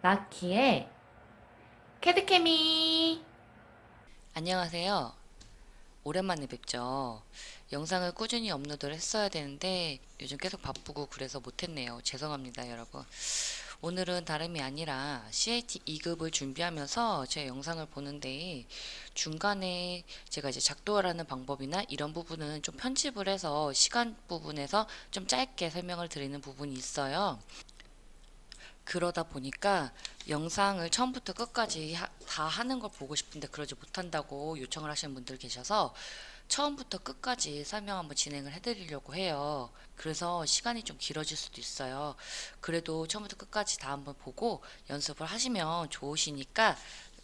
라키의 캐드케미. 안녕하세요. 오랜만에 뵙죠. 영상을 꾸준히 업로드를 했어야 되는데 요즘 계속 바쁘고 그래서 못했네요. 죄송합니다, 여러분. 오늘은 다름이 아니라 CAT 2급을 준비하면서 제 영상을 보는데 중간에 제가 이제 작도하라는 방법이나 이런 부분은 좀 편집을 해서 시간 부분에서 좀 짧게 설명을 드리는 부분이 있어요. 그러다 보니까 영상을 처음부터 끝까지 다 하는 걸 보고 싶은데 그러지 못한다고 요청을 하시는 분들 계셔서 처음부터 끝까지 설명 한번 진행을 해드리려고 해요. 그래서 시간이 좀 길어질 수도 있어요. 그래도 처음부터 끝까지 다 한번 보고 연습을 하시면 좋으시니까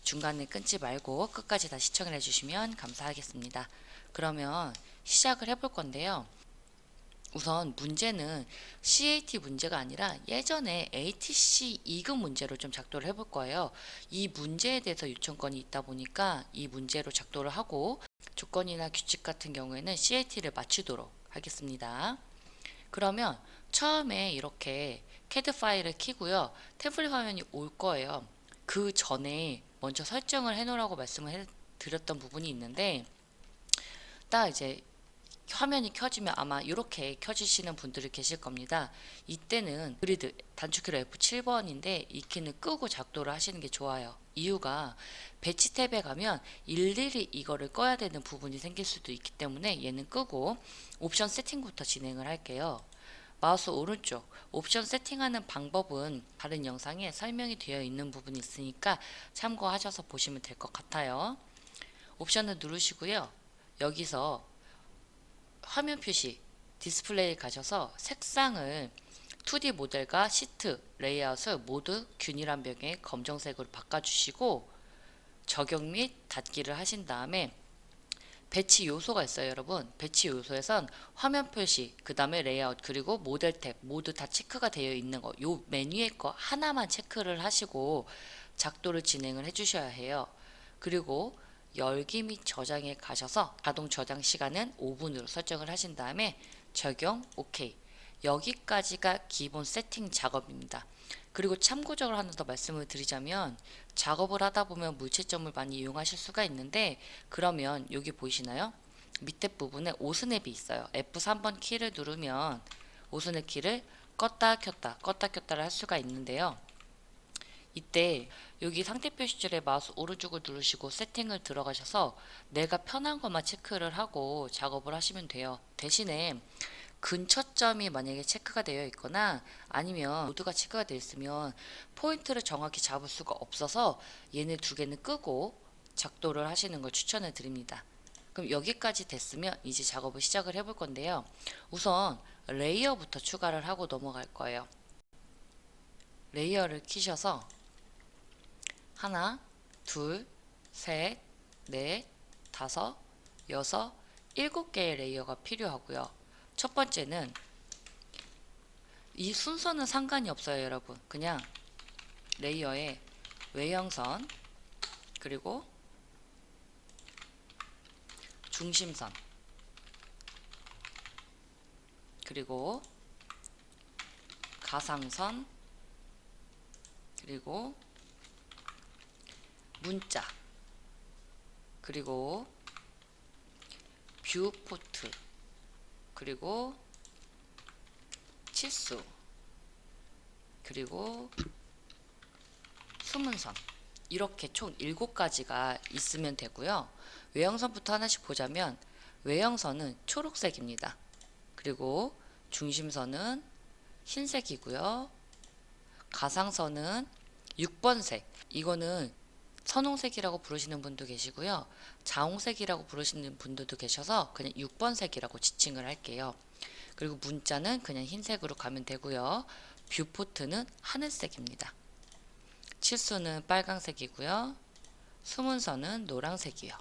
중간에 끊지 말고 끝까지 다 시청을 해주시면 감사하겠습니다. 그러면 시작을 해볼 건데요. 우선 문제는 CAT 문제가 아니라 예전에 ATC 2급 문제로 좀 작도를 해볼 거예요. 이 문제에 대해서 요청권이 있다 보니까 이 문제로 작도를 하고 조건이나 규칙 같은 경우에는 CAT를 맞추도록 하겠습니다. 그러면 처음에 이렇게 CAD 파일을 키고요. 템플릿 화면이 올 거예요. 그 전에 먼저 설정을 해놓으라고 말씀을 드렸던 부분이 있는데 딱 이제 화면이 켜지면 아마 이렇게 켜지시는 분들이 계실 겁니다. 이때는 그리드 단축키로 F7번인데 이 키는 끄고 작도를 하시는 게 좋아요. 이유가 배치 탭에 가면 일일이 이거를 꺼야 되는 부분이 생길 수도 있기 때문에 얘는 끄고 옵션 세팅부터 진행을 할게요. 마우스 오른쪽 옵션 세팅하는 방법은 다른 영상에 설명이 되어 있는 부분이 있으니까 참고하셔서 보시면 될 것 같아요. 옵션을 누르시고요. 여기서 화면 표시 디스플레이 가셔서 색상을 2D 모델과 시트 레이아웃을 모두 균일한 벽에 검정색으로 바꿔주시고 적용 및 닫기를 하신 다음에 배치 요소가 있어요, 여러분. 배치 요소에선 화면 표시, 그 다음에 레이아웃, 그리고 모델 탭 모두 다 체크가 되어 있는 거, 요 메뉴의 거 하나만 체크를 하시고 작도를 진행을 해주셔야 해요. 그리고 열기 및 저장에 가셔서 자동 저장 시간은 5분으로 설정을 하신 다음에 적용 OK. 여기까지가 기본 세팅 작업입니다. 그리고 참고적으로 하나 더 말씀을 드리자면 작업을 하다 보면 물체점을 많이 이용하실 수가 있는데 그러면 여기 보이시나요? 밑에 부분에 오스냅이 있어요. F3번 키를 누르면 오스냅 키를 껐다 켰다를 할 수가 있는데요. 이때 여기 상태 표시줄에 마우스 오른쪽을 누르시고 세팅을 들어가셔서 내가 편한 것만 체크를 하고 작업을 하시면 돼요. 대신에 근처점이 만약에 체크가 되어 있거나 아니면 모두가 체크가 되어 있으면 포인트를 정확히 잡을 수가 없어서 얘네 두 개는 끄고 작도를 하시는 걸 추천을 드립니다. 그럼 여기까지 됐으면 이제 작업을 시작을 해볼 건데요. 우선 레이어부터 추가를 하고 넘어갈 거예요. 레이어를 키셔서 하나, 둘, 셋, 넷, 다섯, 여섯, 일곱 개의 레이어가 필요하고요. 첫 번째는 이 순서는 상관이 없어요, 여러분. 그냥 레이어의 외형선, 그리고 중심선, 그리고 가상선, 그리고 문자, 그리고 뷰포트, 그리고 치수, 그리고 수문선, 이렇게 총 7가지가 있으면 되고요. 외형선부터 하나씩 보자면 외형선은 초록색입니다. 그리고 중심선은 흰색이고요. 가상선은 6번색, 이거는 선홍색이라고 부르시는 분도 계시고요. 자홍색이라고 부르시는 분들도 계셔서 그냥 6번색이라고 지칭을 할게요. 그리고 문자는 그냥 흰색으로 가면 되고요. 뷰포트는 하늘색입니다. 칠수는 빨강색이고요. 수문선은 노란색이요.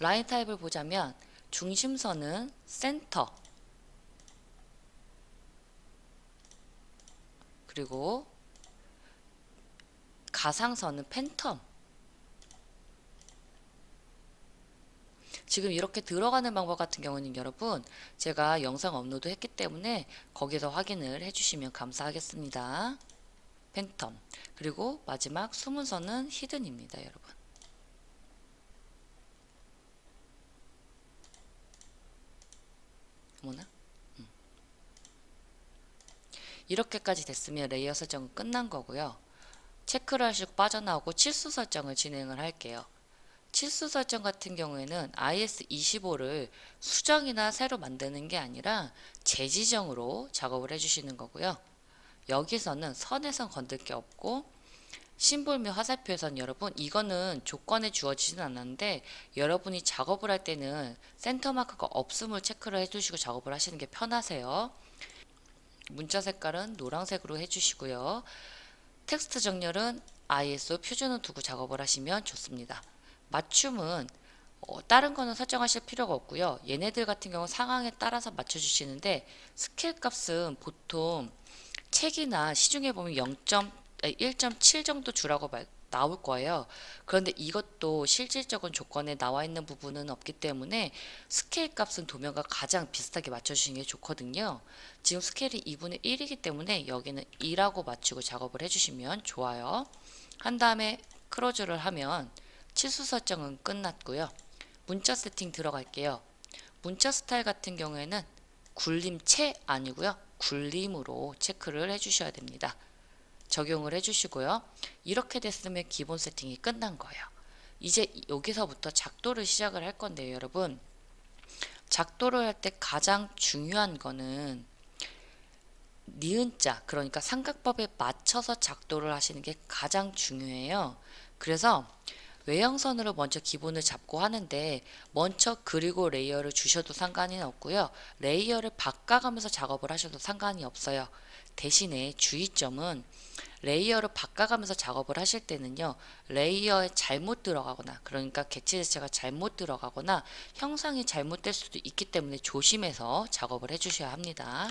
라인 타입을 보자면 중심선은 센터, 그리고 가상선은 팬텀. 지금 이렇게 들어가는 방법 같은 경우는 여러분 제가 영상 업로드 했기 때문에 거기서 확인을 해주시면 감사하겠습니다. 팬텀. 그리고 마지막 숨은 선은 히든입니다, 여러분. 어머나. 이렇게까지 됐으면 레이어 설정은 끝난 거고요. 체크를 하시고 빠져나오고 치수 설정을 진행을 할게요. 치수 설정 같은 경우에는 IS25를 수정이나 새로 만드는 게 아니라 재지정으로 작업을 해주시는 거고요. 여기서는 선에선 건들 게 없고 심볼 및 화살표에선 여러분 이거는 조건에 주어지진 않았는데 여러분이 작업을 할 때는 센터 마크가 없음을 체크를 해주시고 작업을 하시는 게 편하세요. 문자 색깔은 노란색으로 해주시고요. 텍스트 정렬은 ISO 표준을 두고 작업을 하시면 좋습니다. 맞춤은 다른 거는 설정하실 필요가 없고요. 얘네들 같은 경우 상황에 따라서 맞춰주시는데 스케일 값은 보통 책이나 시중에 보면 1.7 정도 주라고 나올 거예요. 그런데 이것도 실질적인 조건에 나와 있는 부분은 없기 때문에 스케일 값은 도면과 가장 비슷하게 맞춰주시는 게 좋거든요. 지금 스케일이 2분의 1이기 때문에 여기는 2라고 맞추고 작업을 해주시면 좋아요. 한 다음에 크로즈를 하면 치수 설정은 끝났고요. 문자 세팅 들어갈게요. 문자 스타일 같은 경우에는 굴림체 아니고요. 굴림으로 체크를 해주셔야 됩니다. 적용을 해주시고요. 이렇게 됐으면 기본 세팅이 끝난 거예요. 이제 여기서부터 작도를 시작을 할 건데요, 여러분. 작도를 할 때 가장 중요한 거는 니은자, 그러니까 삼각법에 맞춰서 작도를 하시는 게 가장 중요해요. 그래서 외형선으로 먼저 기본을 잡고 하는데 먼저 그리고 레이어를 주셔도 상관이 없고요. 레이어를 바꿔가면서 작업을 하셔도 상관이 없어요. 대신에 주의점은 레이어를 바꿔가면서 작업을 하실 때는요. 레이어에 잘못 들어가거나 그러니까 객체 자체가 잘못 들어가거나 형상이 잘못될 수도 있기 때문에 조심해서 작업을 해주셔야 합니다.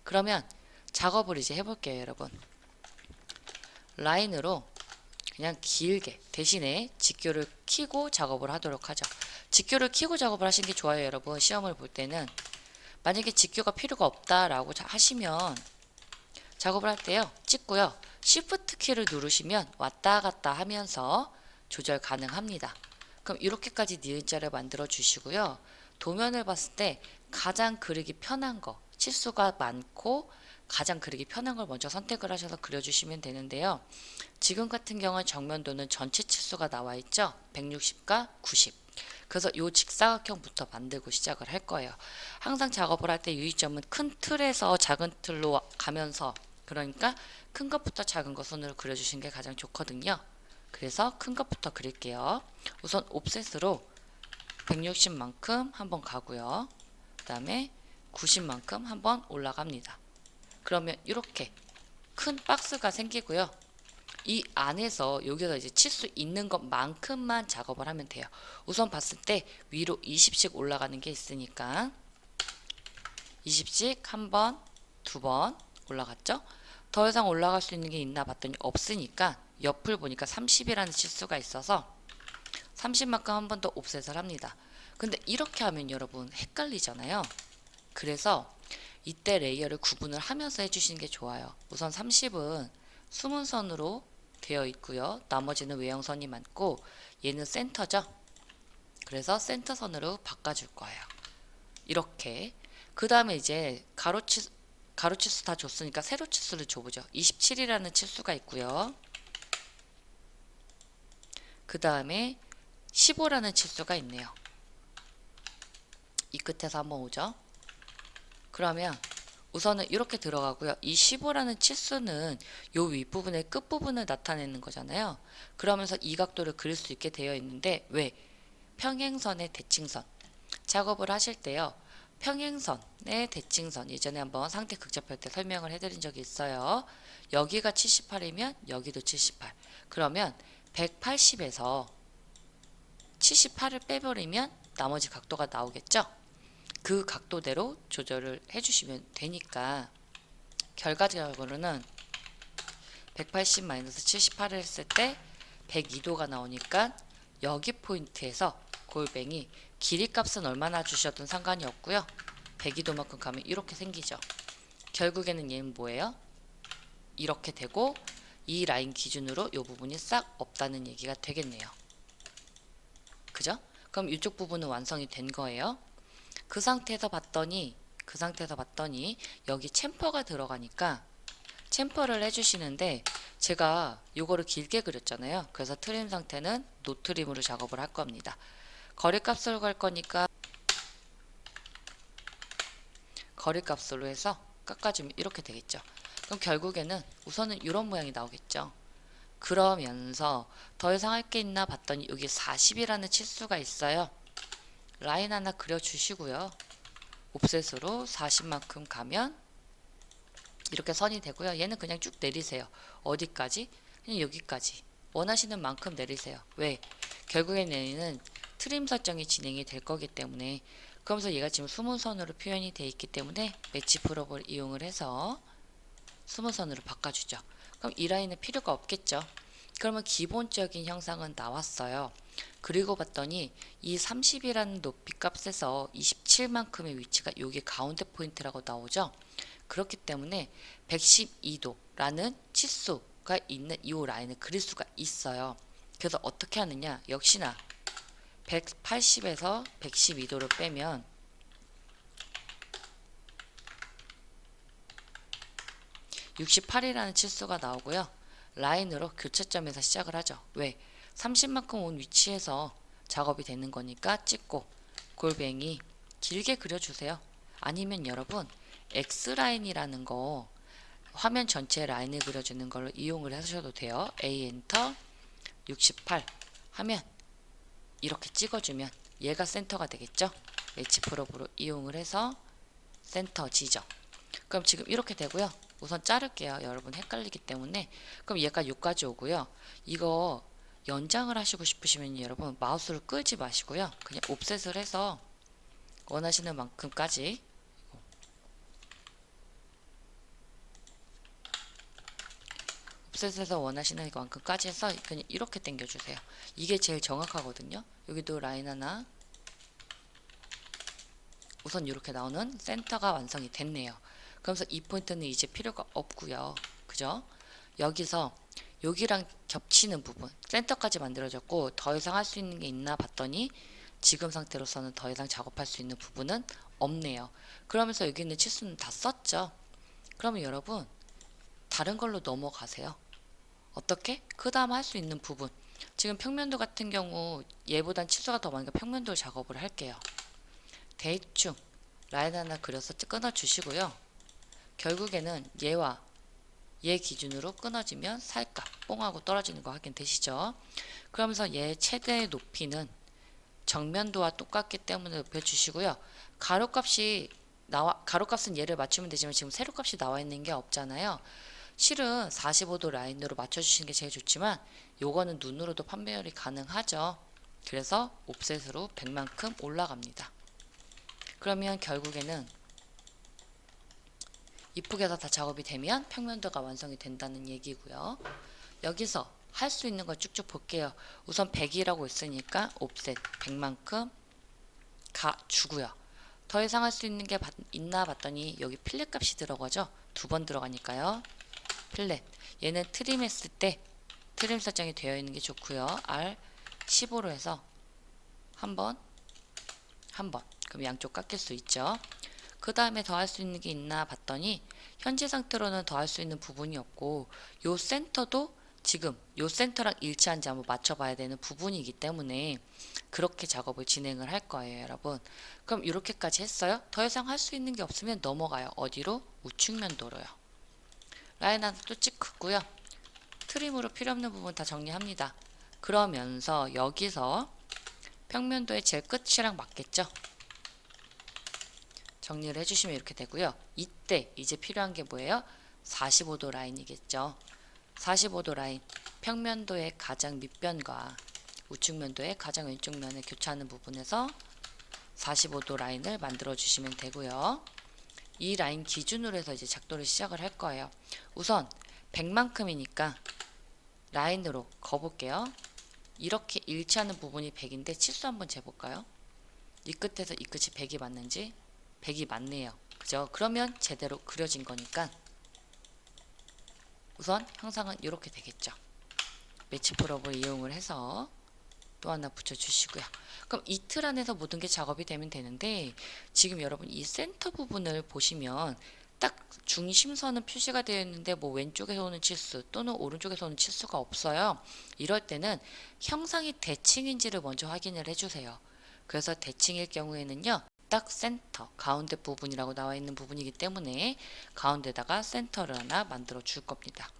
그러면 작업을 이제 해볼게요, 여러분. 라인으로 그냥 길게 대신에 직교를 키고 작업을 하도록 하죠. 직교를 키고 작업을 하시는 게 좋아요, 여러분. 시험을 볼 때는 만약에 직교가 필요가 없다라고 하시면 작업을 할 때요. 찍고요. Shift 키를 누르시면 왔다 갔다 하면서 조절 가능합니다. 그럼 이렇게까지 니은자를 만들어 주시고요. 도면을 봤을 때 가장 그리기 편한 거, 치수가 많고 가장 그리기 편한 걸 먼저 선택을 하셔서 그려주시면 되는데요. 지금 같은 경우는 정면도는 전체 치수가 나와 있죠. 160과 90. 그래서 이 직사각형부터 만들고 시작을 할 거예요. 항상 작업을 할 때 유의점은 큰 틀에서 작은 틀로 가면서 그러니까 큰 것부터 작은 것 손으로 그려주시는 게 가장 좋거든요. 그래서 큰 것부터 그릴게요. 우선 옵셋으로 160만큼 한번 가고요. 그 다음에 90만큼 한번 올라갑니다. 그러면 이렇게 큰 박스가 생기고요. 이 안에서 여기서 이제 칠 수 있는 것만큼만 작업을 하면 돼요. 우선 봤을 때 위로 20씩 올라가는 게 있으니까 20씩 한 번, 두 번 올라갔죠? 더 이상 올라갈 수 있는 게 있나 봤더니 없으니까 옆을 보니까 30이라는 치수가 있어서 30만큼 한 번 더 옵셋을 합니다. 근데 이렇게 하면 여러분 헷갈리잖아요. 그래서 이때 레이어를 구분을 하면서 해주시는 게 좋아요. 우선 30은 숨은 선으로 되어 있고요. 나머지는 외형선이 많고 얘는 센터죠. 그래서 센터선으로 바꿔줄 거예요. 이렇게 그 다음에 이제 가로치수 다 줬으니까 세로치수를 줘보죠. 27이라는 치수가 있고요. 그 다음에 15라는 치수가 있네요. 이 끝에서 한번 오죠. 그러면 우선은 이렇게 들어가고요. 이 15라는 치수는 요 윗부분의 끝부분을 나타내는 거잖아요. 그러면서 이 각도를 그릴 수 있게 되어 있는데 왜? 평행선의 대칭선 작업을 하실 때요. 평행선의 대칭선 예전에 한번 상태 극접할 때 설명을 해드린 적이 있어요. 여기가 78이면 여기도 78. 그러면 180에서 78을 빼버리면 나머지 각도가 나오겠죠. 그 각도대로 조절을 해주시면 되니까 결과적으로는 180-78을 했을 때 102도가 나오니까 여기 포인트에서 골뱅이 길이 값은 얼마나 주셔도 상관이 없고요. 102도만큼 가면 이렇게 생기죠. 결국에는 얘는 뭐예요? 이렇게 되고 이 라인 기준으로 이 부분이 싹 없다는 얘기가 되겠네요. 그죠? 그럼 이쪽 부분은 완성이 된 거예요. 그 상태에서 봤더니 여기 챔퍼가 들어가니까 챔퍼를 해주시는데, 제가 요거를 길게 그렸잖아요. 그래서 트림 상태는 노트림으로 작업을 할 겁니다. 거리값으로 갈 거니까 거리값으로 해서 깎아주면 이렇게 되겠죠. 그럼 결국에는 우선은 이런 모양이 나오겠죠. 그러면서 더 이상 할 게 있나 봤더니 여기 40이라는 치수가 있어요. 라인 하나 그려주시고요. 옵셋으로 40만큼 가면 이렇게 선이 되고요. 얘는 그냥 쭉 내리세요. 어디까지? 그냥 여기까지. 원하시는 만큼 내리세요. 왜? 결국에는 얘는 트림 설정이 진행이 될 거기 때문에. 그러면서 얘가 지금 수문선으로 표현이 되어 있기 때문에 매치 프로브를 이용을 해서 수문선으로 바꿔주죠. 그럼 이 라인은 필요가 없겠죠. 그러면 기본적인 형상은 나왔어요. 그리고 봤더니 이 30이라는 높이 값에서 27만큼의 위치가 여기 가운데 포인트라고 나오죠. 그렇기 때문에 112도라는 치수가 있는 이 라인을 그릴 수가 있어요. 그래서 어떻게 하느냐, 역시나 180에서 112도를 빼면 68이라는 치수가 나오고요. 라인으로 교차점에서 시작을 하죠. 왜? 30만큼 온 위치에서 작업이 되는 거니까 찍고 골뱅이 길게 그려주세요. 아니면 여러분 X라인이라는 거 화면 전체 라인을 그려주는 걸로 이용을 하셔도 돼요. A 엔터 68 하면 이렇게 찍어주면 얘가 센터가 되겠죠. 매치 프로브로 이용을 해서 센터 지정. 그럼 지금 이렇게 되고요. 우선 자를게요. 여러분 헷갈리기 때문에. 그럼 얘가 여기까지 오고요. 이거 연장을 하시고 싶으시면 여러분 마우스를 끌지 마시고요. 그냥 옵셋을 해서 원하시는 만큼까지 옵셋에서 원하시는 만큼까지 해서 그냥 이렇게 당겨주세요. 이게 제일 정확하거든요. 여기도 라인 하나, 우선 이렇게 나오는 센터가 완성이 됐네요. 그러면서 이 포인트는 이제 필요가 없고요. 그죠? 여기서 여기랑 겹치는 부분, 센터까지 만들어졌고 더 이상 할 수 있는 게 있나 봤더니 지금 상태로서는 더 이상 작업할 수 있는 부분은 없네요. 그러면서 여기 있는 치수는 다 썼죠. 그러면 여러분 다른 걸로 넘어가세요. 어떻게? 그 다음 할 수 있는 부분, 지금 평면도 같은 경우 얘보단 치수가 더 많으니까 평면도 작업을 할게요. 대충 라인 하나 그려서 끊어 주시고요. 결국에는 얘와 얘 기준으로 끊어지면 살짝 뽕하고 떨어지는 거 확인되시죠? 그러면서 얘 최대 높이는 정면도와 똑같기 때문에 높여주시고요. 가로값은 얘를 맞추면 되지만 지금 세로값이 나와 있는 게 없잖아요. 실은 45도 라인으로 맞춰주시는 게 제일 좋지만 요거는 눈으로도 판별이 가능하죠. 그래서 옵셋으로 100만큼 올라갑니다. 그러면 결국에는 이쁘게 다 작업이 되면 평면도가 완성이 된다는 얘기고요. 여기서 할 수 있는 걸 쭉쭉 볼게요. 우선 100이라고 있으니까 옵셋 100만큼 주고요. 더 이상 할 수 있는 게 있나 봤더니 여기 필렛 값이 들어가죠. 2번 들어가니까요. 필렛, 얘는 트림 했을 때 트림 설정이 되어 있는 게 좋고요. R 15로 해서 한 번, 그럼 양쪽 깎일 수 있죠. 그 다음에 더 할 수 있는 게 있나 봤더니 현재 상태로는 더 할 수 있는 부분이 없고, 요 센터도 지금 요 센터랑 일치한지 한번 맞춰봐야 되는 부분이기 때문에 그렇게 작업을 진행을 할 거예요, 여러분. 그럼 이렇게까지 했어요. 더 이상 할 수 있는 게 없으면 넘어가요. 어디로? 우측면도로요. 라인 하나 또 찍고요. 트림으로 필요 없는 부분 다 정리합니다. 그러면서 여기서 평면도의 제일 끝이랑 맞겠죠? 정리를 해주시면 이렇게 되고요. 이때 이제 필요한 게 뭐예요? 45도 라인이겠죠. 45도 라인, 평면도의 가장 밑변과 우측면도의 가장 왼쪽 면을 교차하는 부분에서 45도 라인을 만들어 주시면 되고요. 이 라인 기준으로 해서 이제 작도를 시작을 할 거예요. 우선 100만큼이니까 라인으로 거볼게요. 이렇게 일치하는 부분이 100인데 치수 한번 재볼까요? 이 끝에서 이 끝이 100이 맞는지? 100이 맞네요. 그죠? 그러면 제대로 그려진 거니까 우선 형상은 이렇게 되겠죠. 매치 프로브를 이용을 해서 또 하나 붙여주시고요. 그럼 이 틀 안에서 모든 게 작업이 되면 되는데, 지금 여러분 이 센터 부분을 보시면 딱 중심선은 표시가 되어 있는데 뭐 왼쪽에서 오는 치수 또는 오른쪽에서 오는 치수가 없어요. 이럴 때는 형상이 대칭인지를 먼저 확인을 해주세요. 그래서 대칭일 경우에는요, 딱 센터, 가운데 부분이라고 나와 있는 부분이기 때문에 가운데다가 센터를 하나 만들어 줄 겁니다.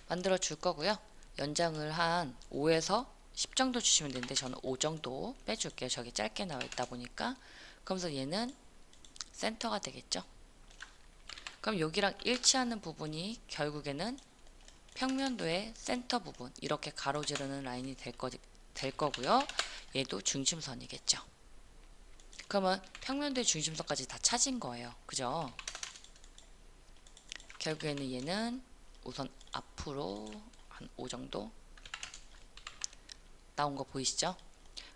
만들어 줄 거고요. 연장을 한 5에서 10 정도 주시면 되는데 저는 5 정도 빼줄게요. 저기 짧게 나와 있다 보니까. 그러면서 얘는 센터가 되겠죠. 그럼 여기랑 일치하는 부분이 결국에는 평면도의 센터 부분, 이렇게 가로지르는 라인이 될 거고요. 얘도 중심선이겠죠. 그러면 평면도의 중심선까지 다 찾은 거예요. 그죠? 결국에는 얘는 우선 앞으로 한 5 정도 나온 거 보이시죠?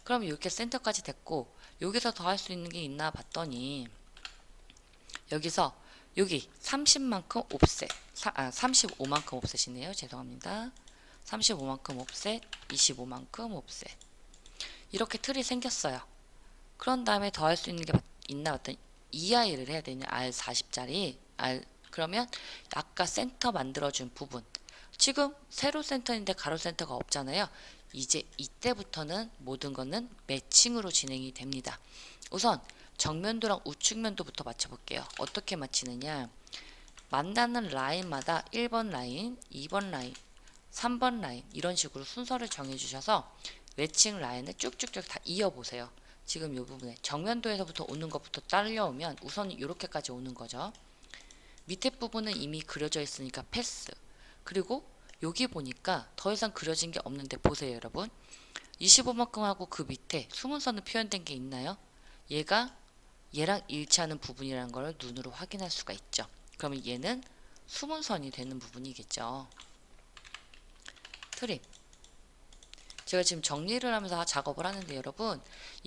그럼 이렇게 센터까지 됐고, 여기서 더 할 수 있는 게 있나 봤더니 여기서 여기 30만큼 옵셋, 35만큼 옵셋이네요. 죄송합니다. 35만큼 옵셋, 25만큼 옵셋, 이렇게 틀이 생겼어요. 그런 다음에 더 할 수 있는 게 있나 봤더니 EI를 해야 되냐, R40짜리. 그러면 아까 센터 만들어준 부분, 지금 세로 센터인데 가로 센터가 없잖아요. 이제 이때부터는 모든 거는 매칭으로 진행이 됩니다. 우선 정면도랑 우측면도부터 맞춰볼게요. 어떻게 맞히느냐, 만나는 라인마다 1번 라인, 2번 라인, 3번 라인, 이런 식으로 순서를 정해주셔서 매칭 라인을 쭉쭉쭉 다 이어보세요. 지금 이 부분에 정면도에서부터 오는 것부터 딸려오면 우선 이렇게까지 오는 거죠. 밑에 부분은 이미 그려져 있으니까 패스. 그리고 여기 보니까 더 이상 그려진 게 없는데 보세요, 여러분. 25만큼 하고 그 밑에 숨은 선은 표현된 게 있나요? 얘가 얘랑 일치하는 부분이라는 걸 눈으로 확인할 수가 있죠. 그러면 얘는 숨은 선이 되는 부분이겠죠. 트림. 제가 지금 정리를 하면서 작업을 하는데 여러분,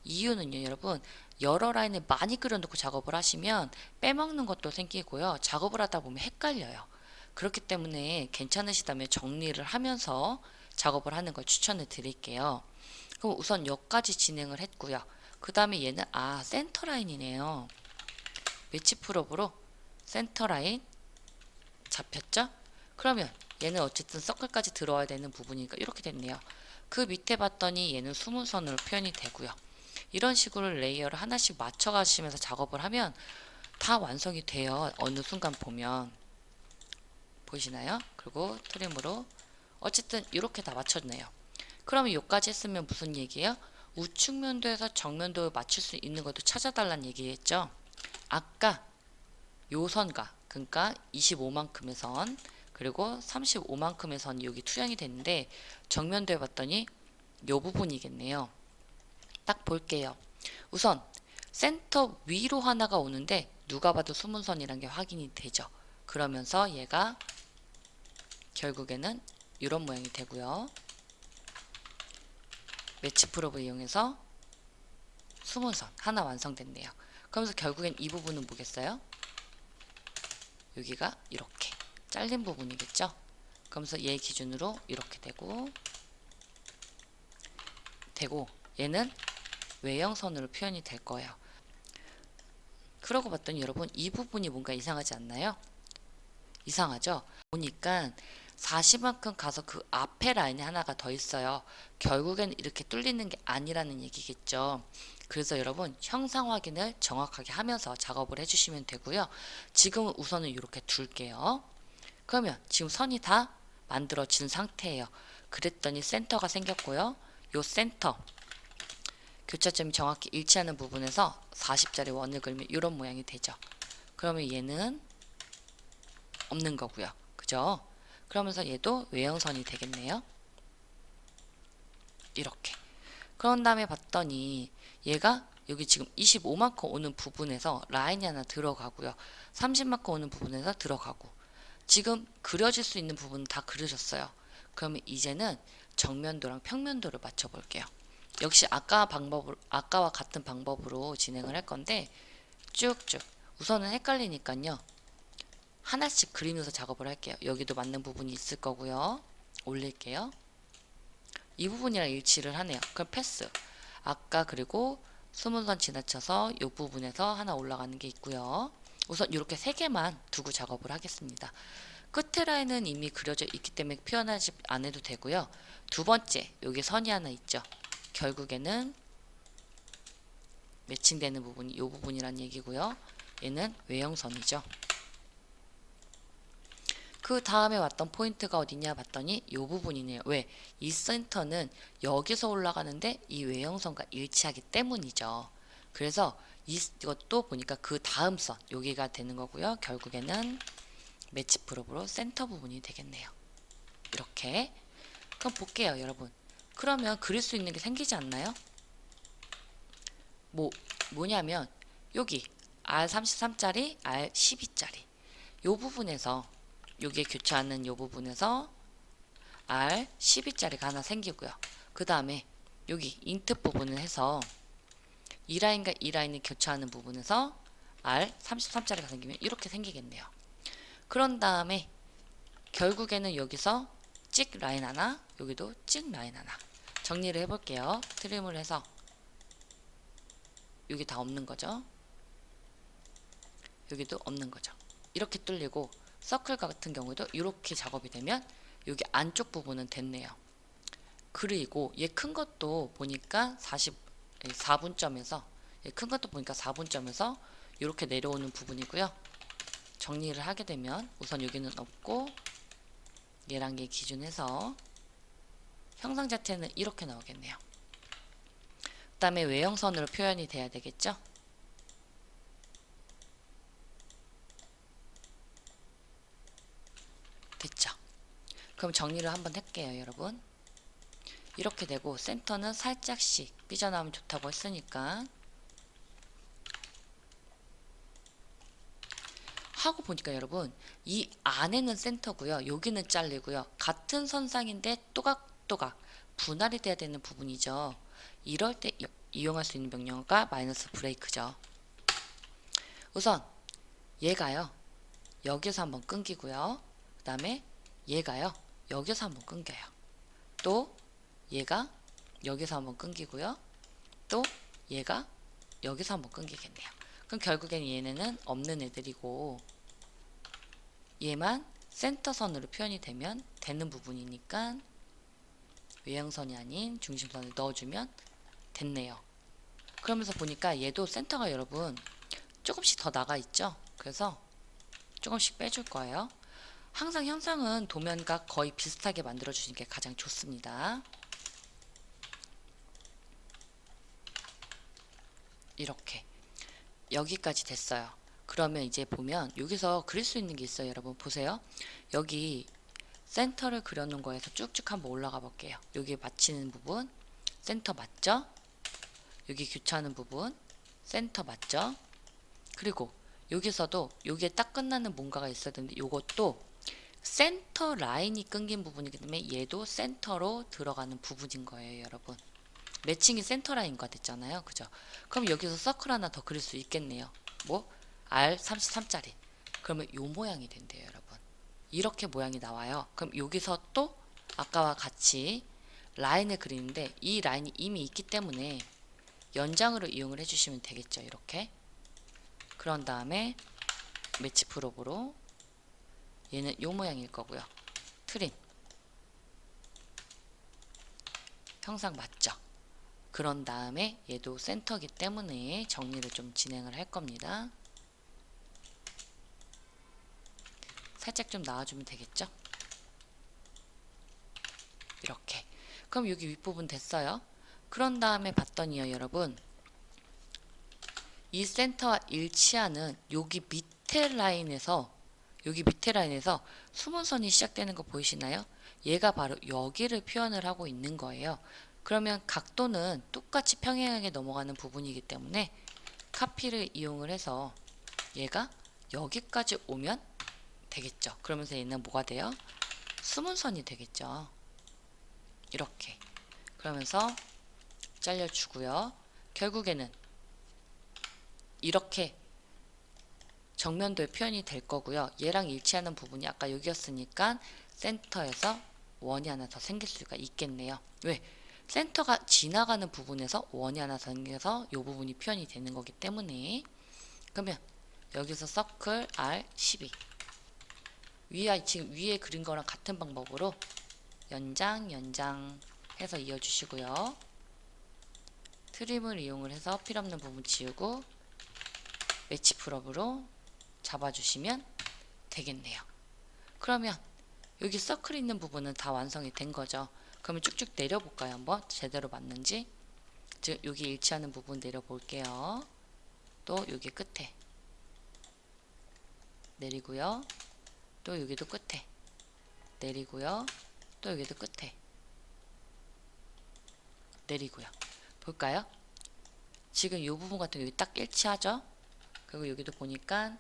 이유는요, 여러분, 여러 라인을 많이 그려놓고 작업을 하시면 빼먹는 것도 생기고요. 작업을 하다 보면 헷갈려요. 그렇기 때문에 괜찮으시다면 정리를 하면서 작업을 하는 걸 추천을 드릴게요. 그럼 우선 여기까지 진행을 했고요. 그 다음에 얘는 센터 라인이네요. 매치 프로브로 센터 라인 잡혔죠? 그러면 얘는 어쨌든 서클까지 들어와야 되는 부분이니까 이렇게 됐네요. 그 밑에 봤더니 얘는 숨은 선으로 표현이 되고요. 이런 식으로 레이어를 하나씩 맞춰 가시면서 작업을 하면 다 완성이 돼요. 어느 순간 보면 보이시나요? 그리고 트림으로 어쨌든 이렇게 다 맞췄네요. 그러면 여기까지 했으면 무슨 얘기예요? 우측면도에서 정면도를 맞출 수 있는 것도 찾아달라는 얘기겠죠. 아까 요 선과, 그러니까 25만큼의 선 그리고 35만큼의 선이 여기 투영이 됐는데 정면도에 봤더니 요 부분이겠네요. 딱 볼게요. 우선 센터 위로 하나가 오는데 누가 봐도 숨은 선이란 게 확인이 되죠. 그러면서 얘가 결국에는 이런 모양이 되고요. 매치 프로브 이용해서 숨은 선 하나 완성됐네요. 그러면서 결국엔 이 부분은 뭐겠어요? 여기가 이렇게 잘린 부분이겠죠. 그러면서 얘 기준으로 이렇게 되고 얘는 외형선으로 표현이 될 거예요. 그러고 봤더니 여러분 이 부분이 뭔가 이상하지 않나요? 이상하죠? 보니까 40만큼 가서 그 앞에 라인이 하나가 더 있어요. 결국엔 이렇게 뚫리는 게 아니라는 얘기겠죠. 그래서 여러분 형상 확인을 정확하게 하면서 작업을 해주시면 되고요. 지금은 우선은 이렇게 둘게요. 그러면 지금 선이 다 만들어진 상태예요. 그랬더니 센터가 생겼고요. 요 센터 교차점이 정확히 일치하는 부분에서 40짜리 원을 그리면 이런 모양이 되죠. 그러면 얘는 없는 거고요. 그죠? 그러면서 얘도 외형선이 되겠네요. 이렇게. 그런 다음에 봤더니 얘가 여기 지금 25만큼 오는 부분에서 라인이 하나 들어가고요. 30만큼 오는 부분에서 들어가고 지금 그려질 수 있는 부분은 다 그려졌어요. 그러면 이제는 정면도랑 평면도를 맞춰 볼게요. 역시 아까와 같은 방법으로 진행을 할 건데 쭉쭉 우선은 헷갈리니까요. 하나씩 그리면서 작업을 할게요. 여기도 맞는 부분이 있을 거고요. 올릴게요. 이 부분이랑 일치를 하네요. 그럼 패스. 아까 그리고 수문선 지나쳐서 이 부분에서 하나 올라가는 게 있고요. 우선 이렇게 3개만 두고 작업을 하겠습니다. 끝에 라인은 이미 그려져 있기 때문에 표현하지 않아도 되고요. 두 번째, 여기 선이 하나 있죠. 결국에는 매칭되는 부분이 이 부분이란 얘기고요. 얘는 외형선이죠. 그 다음에 왔던 포인트가 어디냐 봤더니 이 부분이네요. 왜? 이 센터는 여기서 올라가는데 이 외형선과 일치하기 때문이죠. 그래서 이것도 보니까 그 다음 선 여기가 되는 거고요. 결국에는 매치 프로브로 센터 부분이 되겠네요. 이렇게. 그럼 볼게요, 여러분. 그러면 그릴 수 있는 게 생기지 않나요? 뭐냐면 여기 R33짜리, R12짜리 요 부분에서 여기에 교차하는 요 부분에서 R12짜리가 하나 생기고요. 그 다음에 여기 인트 부분을 해서 이 라인과 이 라인이 교차하는 부분에서 R33짜리가 생기면 이렇게 생기겠네요. 그런 다음에 결국에는 여기서 찍 라인 하나, 여기도 찍 라인 하나. 정리를 해볼게요. 트림을 해서 여기 다 없는 거죠. 여기도 없는 거죠. 이렇게 뚫리고 서클 같은 경우도 이렇게 작업이 되면 여기 안쪽 부분은 됐네요. 그리고 얘 큰 것도 보니까 4분점에서 얘 큰 것도 보니까 4분점에서 이렇게 내려오는 부분이고요. 정리를 하게 되면 우선 여기는 없고 얘랑 얘 기준해서 형상 자체는 이렇게 나오겠네요. 그 다음에 외형선으로 표현이 돼야 되겠죠. 됐죠. 그럼 정리를 한번 할게요, 여러분. 이렇게 되고 센터는 살짝씩 삐져나오면 좋다고 했으니까 하고 보니까 여러분 이 안에는 센터고요. 여기는 잘리고요. 같은 선상인데 또각또각 분할이 돼야 되는 부분이죠. 이럴 때 이용할 수 있는 명령어가 마이너스 브레이크죠. 우선 얘가요. 여기서 한번 끊기고요. 그 다음에 얘가요. 여기서 한번 끊겨요. 또 얘가 여기서 한번 끊기고요. 또 얘가 여기서 한번 끊기겠네요. 그럼 결국엔 얘네는 없는 애들이고 얘만 센터선으로 표현이 되면 되는 부분이니까 외형선이 아닌 중심선을 넣어주면 됐네요. 그러면서 보니까 얘도 센터가 여러분 조금씩 더 나가 있죠. 그래서 조금씩 빼줄 거예요. 항상 형상은 도면과 거의 비슷하게 만들어주시는 게 가장 좋습니다. 이렇게 여기까지 됐어요. 그러면 이제 보면 여기서 그릴 수 있는 게 있어요. 여러분 보세요. 여기 센터를 그려놓은 거에서 쭉쭉 한번 올라가 볼게요. 여기 맞히는 부분 센터 맞죠? 여기 교차하는 부분 센터 맞죠? 그리고 여기서도 여기에 딱 끝나는 뭔가가 있어야 되는데 이것도 센터 라인이 끊긴 부분이기 때문에 얘도 센터로 들어가는 부분인 거예요, 여러분. 매칭이 센터 라인과 됐잖아요. 그죠? 그럼 여기서 서클 하나 더 그릴 수 있겠네요. 뭐? R33짜리. 그러면 요 모양이 된대요, 여러분. 이렇게 모양이 나와요. 그럼 여기서 또 아까와 같이 라인을 그리는데 이 라인이 이미 있기 때문에 연장으로 이용을 해주시면 되겠죠. 이렇게. 그런 다음에 매치 프로브로 얘는 요 모양일 거고요. 트림. 형상 맞죠? 그런 다음에 얘도 센터기 때문에 정리를 좀 진행을 할 겁니다. 살짝 좀 나와주면 되겠죠? 이렇게. 그럼 여기 윗부분 됐어요. 그런 다음에 봤더니요, 여러분. 이 센터와 일치하는 여기 밑에 라인에서 수문선이 시작되는 거 보이시나요? 얘가 바로 여기를 표현을 하고 있는 거예요. 그러면 각도는 똑같이 평행하게 넘어가는 부분이기 때문에 카피를 이용을 해서 얘가 여기까지 오면 되겠죠. 그러면서 얘는 뭐가 돼요? 수문선이 되겠죠. 이렇게. 그러면서 잘려주고요. 결국에는 이렇게 정면도에 표현이 될 거고요. 얘랑 일치하는 부분이 아까 여기였으니까 센터에서 원이 하나 더 생길 수가 있겠네요. 왜? 센터가 지나가는 부분에서 원이 하나 생겨서 이 부분이 표현이 되는 거기 때문에. 그러면 여기서 서클 R12 지금 위에 그린 거랑 같은 방법으로 연장 해서 이어주시고요. 트림을 이용을 해서 필요없는 부분 지우고 매치 풀업으로 잡아주시면 되겠네요. 그러면 여기 서클 있는 부분은 다 완성이 된 거죠. 그러면 쭉쭉 내려볼까요? 한번 제대로 맞는지. 즉 여기 일치하는 부분 내려볼게요. 또 여기 끝에 내리고요. 또 여기도 끝에 내리고요. 또 여기도 끝에 내리고요. 볼까요? 지금 이 부분 같은 거 여기 딱 일치하죠? 그리고 여기도 보니까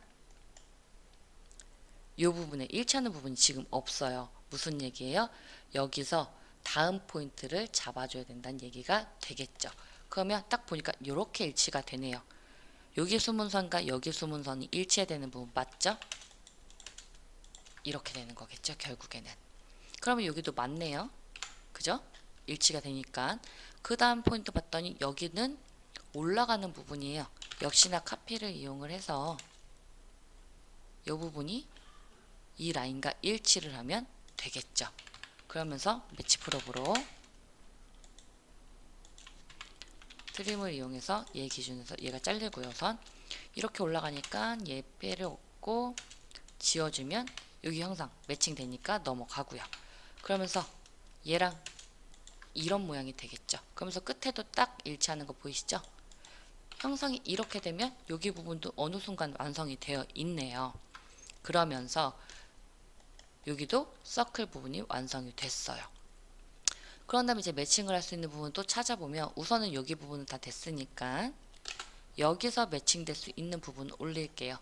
이 부분에 일치하는 부분이 지금 없어요. 무슨 얘기예요? 여기서 다음 포인트를 잡아줘야 된다는 얘기가 되겠죠. 그러면 딱 보니까 이렇게 일치가 되네요. 여기 수문선과 여기 수문선이 일치해야 되는 부분 맞죠? 이렇게 되는 거겠죠, 결국에는. 그러면 여기도 맞네요. 그죠? 일치가 되니까. 그 다음 포인트 봤더니 여기는 올라가는 부분이에요. 역시나 카피를 이용을 해서 이 부분이 이 라인과 일치를 하면 되겠죠. 그러면서 매치 프롭으로 트림을 이용해서 얘 기준에서 얘가 잘리고요. 우선 이렇게 올라가니까 얘 빼를 얻고 지워주면 여기 형상 매칭 되니까 넘어가고요. 그러면서 얘랑 이런 모양이 되겠죠. 그러면서 끝에도 딱 일치하는 거 보이시죠? 형상이 이렇게 되면 여기 부분도 어느 순간 완성이 되어 있네요. 그러면서 여기도 서클 부분이 완성이 됐어요. 그런 다음에 이제 매칭을 할 수 있는 부분 또 찾아보면 우선은 여기 부분은 다 됐으니까 여기서 매칭될 수 있는 부분을 올릴게요.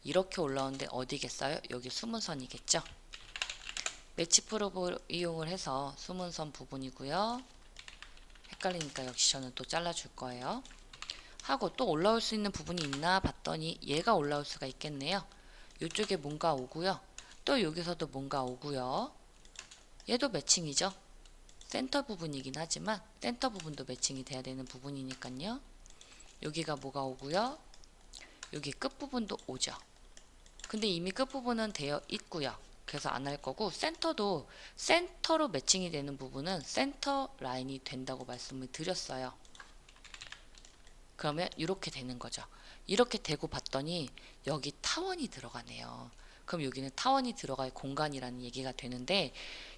이렇게 올라오는데 어디겠어요? 여기 수문선이겠죠? 매치 프로브 이용을 해서 수문선 부분이고요. 헷갈리니까 역시 저는 또 잘라줄 거예요. 하고 또 올라올 수 있는 부분이 있나 봤더니 얘가 올라올 수가 있겠네요. 이쪽에 뭔가 오고요. 또 여기서도 뭔가 오고요. 얘도 매칭이죠. 센터 부분이긴 하지만 센터 부분도 매칭이 돼야 되는 부분이니까요. 여기가 뭐가 오고요. 여기 끝부분도 오죠. 근데 이미 끝부분은 되어 있고요. 그래서 안 할 거고 센터도 센터로 매칭이 되는 부분은 센터 라인이 된다고 말씀을 드렸어요. 그러면 이렇게 되는 거죠. 이렇게 되고 봤더니 여기 타원이 들어가네요. 그럼 여기는 타원이 들어갈 공간이라는 얘기가 되는데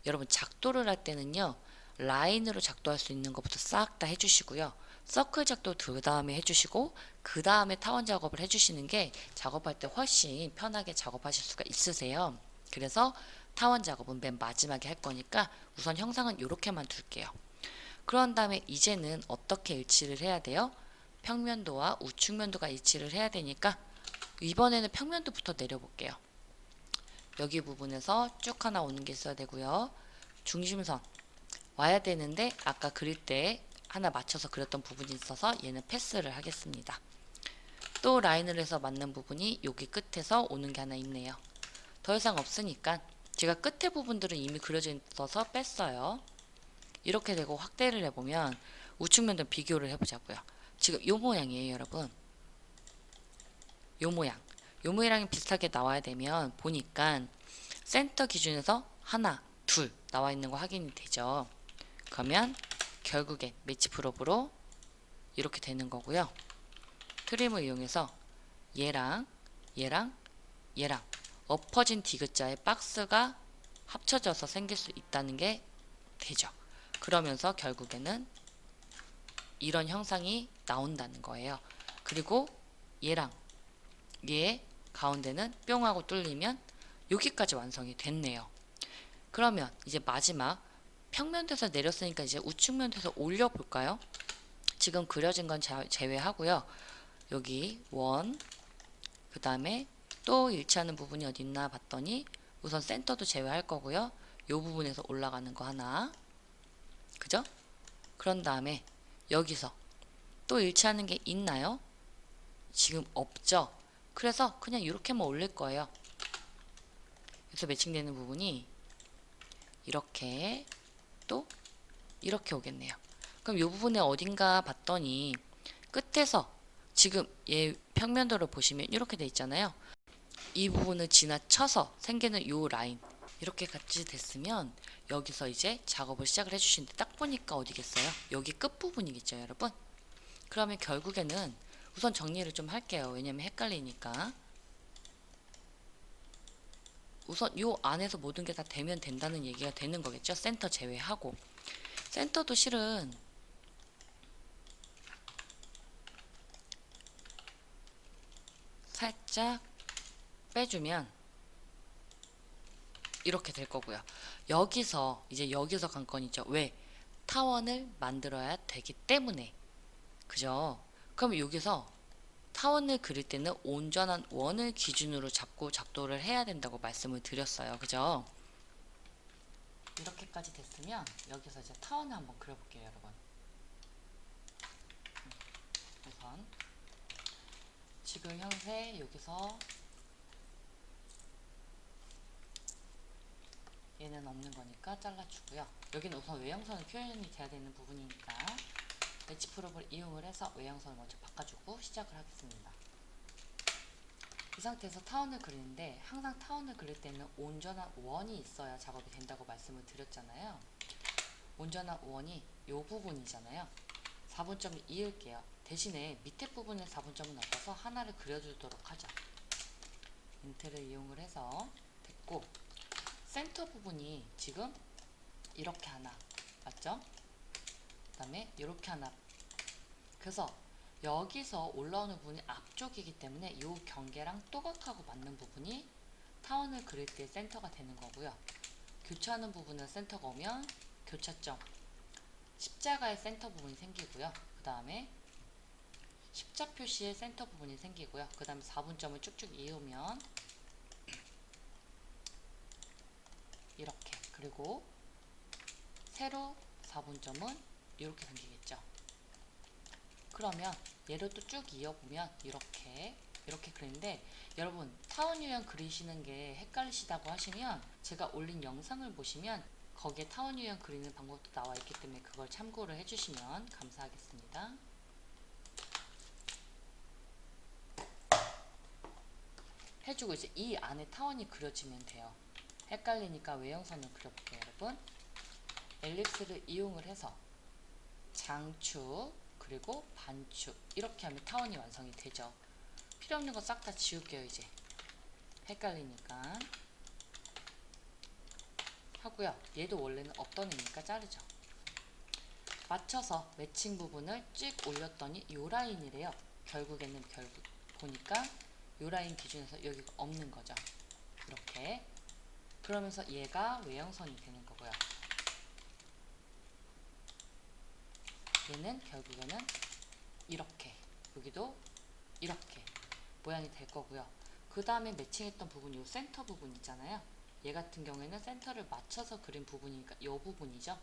여러분 작도를 할 때는요. 라인으로 작도할 수 있는 것부터 싹 다 해주시고요. 서클 작도 그 다음에 해주시고 그 다음에 타원 작업을 해주시는 게 작업할 때 훨씬 편하게 작업하실 수가 있으세요. 그래서 타원 작업은 맨 마지막에 할 거니까 우선 형상은 이렇게만 둘게요. 그런 다음에 이제는 어떻게 일치를 해야 돼요? 평면도와 우측면도가 일치를 해야 되니까 이번에는 평면도부터 내려볼게요. 여기 부분에서 쭉 하나 오는 게 있어야 되고요. 중심선 와야 되는데 아까 그릴 때 하나 맞춰서 그렸던 부분이 있어서 얘는 패스를 하겠습니다. 또 라인을 해서 맞는 부분이 여기 끝에서 오는 게 하나 있네요. 더 이상 없으니까 제가 끝에 부분들은 이미 그려져 있어서 뺐어요. 이렇게 되고 확대를 해보면 우측면도 비교를 해보자고요. 지금 요 모양이에요, 여러분. 요 모양. 요 모양이 비슷하게 나와야 되면 보니까 센터 기준에서 하나, 둘 나와 있는 거 확인이 되죠. 그러면 결국엔 매치 프롭으로 이렇게 되는 거고요. 트림을 이용해서 얘랑 얘랑 얘랑 엎어진 디귿자의 박스가 합쳐져서 생길 수 있다는 게 되죠. 그러면서 결국에는 이런 형상이 나온다는 거예요. 그리고 얘랑 얘 가운데는 뿅 하고 뚫리면 여기까지 완성이 됐네요. 그러면 이제 마지막 평면도에서 내렸으니까 이제 우측면도에서 올려볼까요? 지금 그려진 건 제외하고요. 여기 원, 그 다음에 또 일치하는 부분이 어디 있나 봤더니 우선 센터도 제외할 거고요. 이 부분에서 올라가는 거 하나, 그죠? 그런 다음에 여기서 또 일치하는 게 있나요? 지금 없죠? 그래서 그냥 이렇게만 올릴 거예요. 그래서 매칭되는 부분이 이렇게 또 이렇게 오겠네요. 그럼 이 부분에 어딘가 봤더니 끝에서 지금 얘 평면도를 보시면 이렇게 돼 있잖아요. 이 부분을 지나쳐서 생기는 이 라인 이렇게 같이 됐으면 여기서 이제 작업을 시작을 해주시는데 딱 보니까 어디겠어요? 여기 끝부분이겠죠, 여러분? 그러면 결국에는 우선 정리를 좀 할게요. 왜냐면 헷갈리니까. 우선 요 안에서 모든 게 다 되면 된다는 얘기가 되는 거겠죠? 센터 제외하고. 센터도 실은 살짝 빼주면 이렇게 될 거고요. 여기서 이제 여기서 관건이죠. 왜? 타원을 만들어야 되기 때문에. 그죠? 그럼 여기서 타원을 그릴 때는 온전한 원을 기준으로 잡고 작도를 해야 된다고 말씀을 드렸어요. 그죠? 이렇게까지 됐으면 여기서 이제 타원을 한번 그려볼게요, 여러분. 우선 지금 현재 여기서 얘는 없는 거니까 잘라주고요. 여기는 우선 외형선을 표현이 돼야 되는 부분이니까 엣지 프로브를 이용을 해서 외형선을 먼저 바꿔주고 시작을 하겠습니다. 이 상태에서 타원을 그리는데 항상 타원을 그릴 때는 온전한 원이 있어야 작업이 된다고 말씀을 드렸잖아요. 온전한 원이 이 부분이잖아요. 4분점을 이을게요. 대신에 밑에 부분에 4분점은 없어서 하나를 그려주도록 하죠. 인트를 이용을 해서 됐고, 센터 부분이 지금 이렇게 하나 맞죠? 그 다음에 이렇게 하나. 그래서 여기서 올라오는 부분이 앞쪽이기 때문에 이 경계랑 또각하고 맞는 부분이 타원을 그릴 때 센터가 되는 거고요. 교차하는 부분은 센터가 오면 교차점, 십자가의 센터 부분이 생기고요. 그 다음에 십자 표시의 센터 부분이 생기고요. 그 다음에 4분점을 쭉쭉 이으면 이렇게, 그리고 세로 4분점은 이렇게 생기겠죠. 그러면 얘를 또 쭉 이어보면 이렇게 그리는데, 여러분 타원 유형 그리시는 게 헷갈리시다고 하시면 제가 올린 영상을 보시면 거기에 타원 유형 그리는 방법도 나와 있기 때문에 그걸 참고를 해주시면 감사하겠습니다. 해주고 이제 이 안에 타원이 그려지면 돼요. 헷갈리니까 외형선을 그려볼게요, 여러분. 엘립스를 이용을 해서 장축 그리고 반축 이렇게 하면 타원이 완성이 되죠. 필요 없는 거 싹 다 지울게요. 이제 헷갈리니까 하고요. 얘도 원래는 없던 애니까 자르죠. 맞춰서 매칭 부분을 쭉 올렸더니 요 라인이래요. 결국에는 보니까 요 라인 기준에서 여기가 없는 거죠. 이렇게. 그러면서 얘가 외형선이 되는 거고요. 얘는 결국에는 이렇게, 여기도 이렇게 모양이 될 거고요. 그 다음에 매칭했던 부분, 이 센터 부분 있잖아요. 얘 같은 경우에는 센터를 맞춰서 그린 부분이니까 이 부분이죠.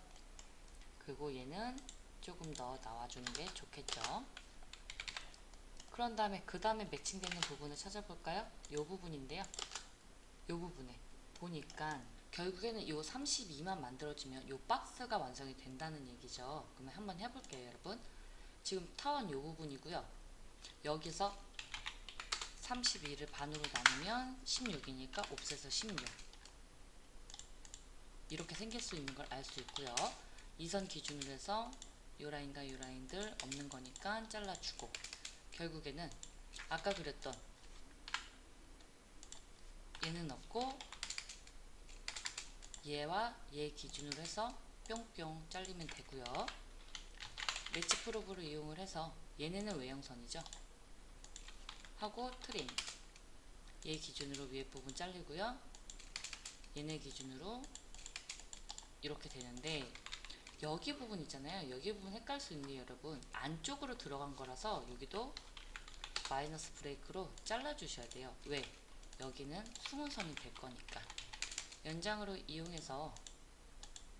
그리고 얘는 조금 더 나와주는 게 좋겠죠. 그런 다음에 그 다음에 매칭되는 부분을 찾아볼까요? 이 부분인데요. 이 부분에 보니까 결국에는 이 32만 만들어지면 이 박스가 완성이 된다는 얘기죠. 그러면 한번 해볼게요, 여러분. 지금 타원 이 부분이고요. 여기서 32를 반으로 나누면 16이니까 옵셋에서 16 이렇게 생길 수 있는 걸 알 수 있고요. 이 선 기준으로 해서 요 라인과 요 라인들 없는 거니까 잘라주고, 결국에는 아까 그렸던 얘는 없고 얘와 얘 기준으로 해서 뿅뿅 잘리면 되고요. 매치 프로브를 이용을 해서 얘네는 외형선이죠. 하고 트림, 얘 기준으로 위에 부분 잘리고요. 얘네 기준으로 이렇게 되는데, 여기 부분 있잖아요. 여기 부분 헷갈릴 수 있는 게 여러분 안쪽으로 들어간 거라서 여기도 마이너스 브레이크로 잘라 주셔야 돼요. 왜? 여기는 숨은 선이 될 거니까. 연장으로 이용해서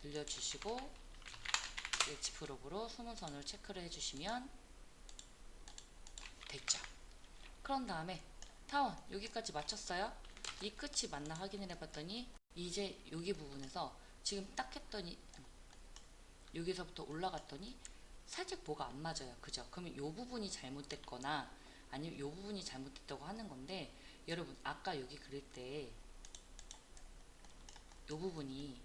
늘려주시고 엣지 프로브로 숨은 선을 체크를 해주시면 됐죠. 그런 다음에 타원 여기까지 맞췄어요. 이 끝이 맞나 확인을 해봤더니 이제 여기 부분에서 지금 딱 했더니 여기서부터 올라갔더니 살짝 뭐가 안 맞아요. 그죠? 그러면 이 부분이 잘못됐거나 아니면 이 부분이 잘못됐다고 하는 건데, 여러분 아까 여기 그릴 때 이 부분이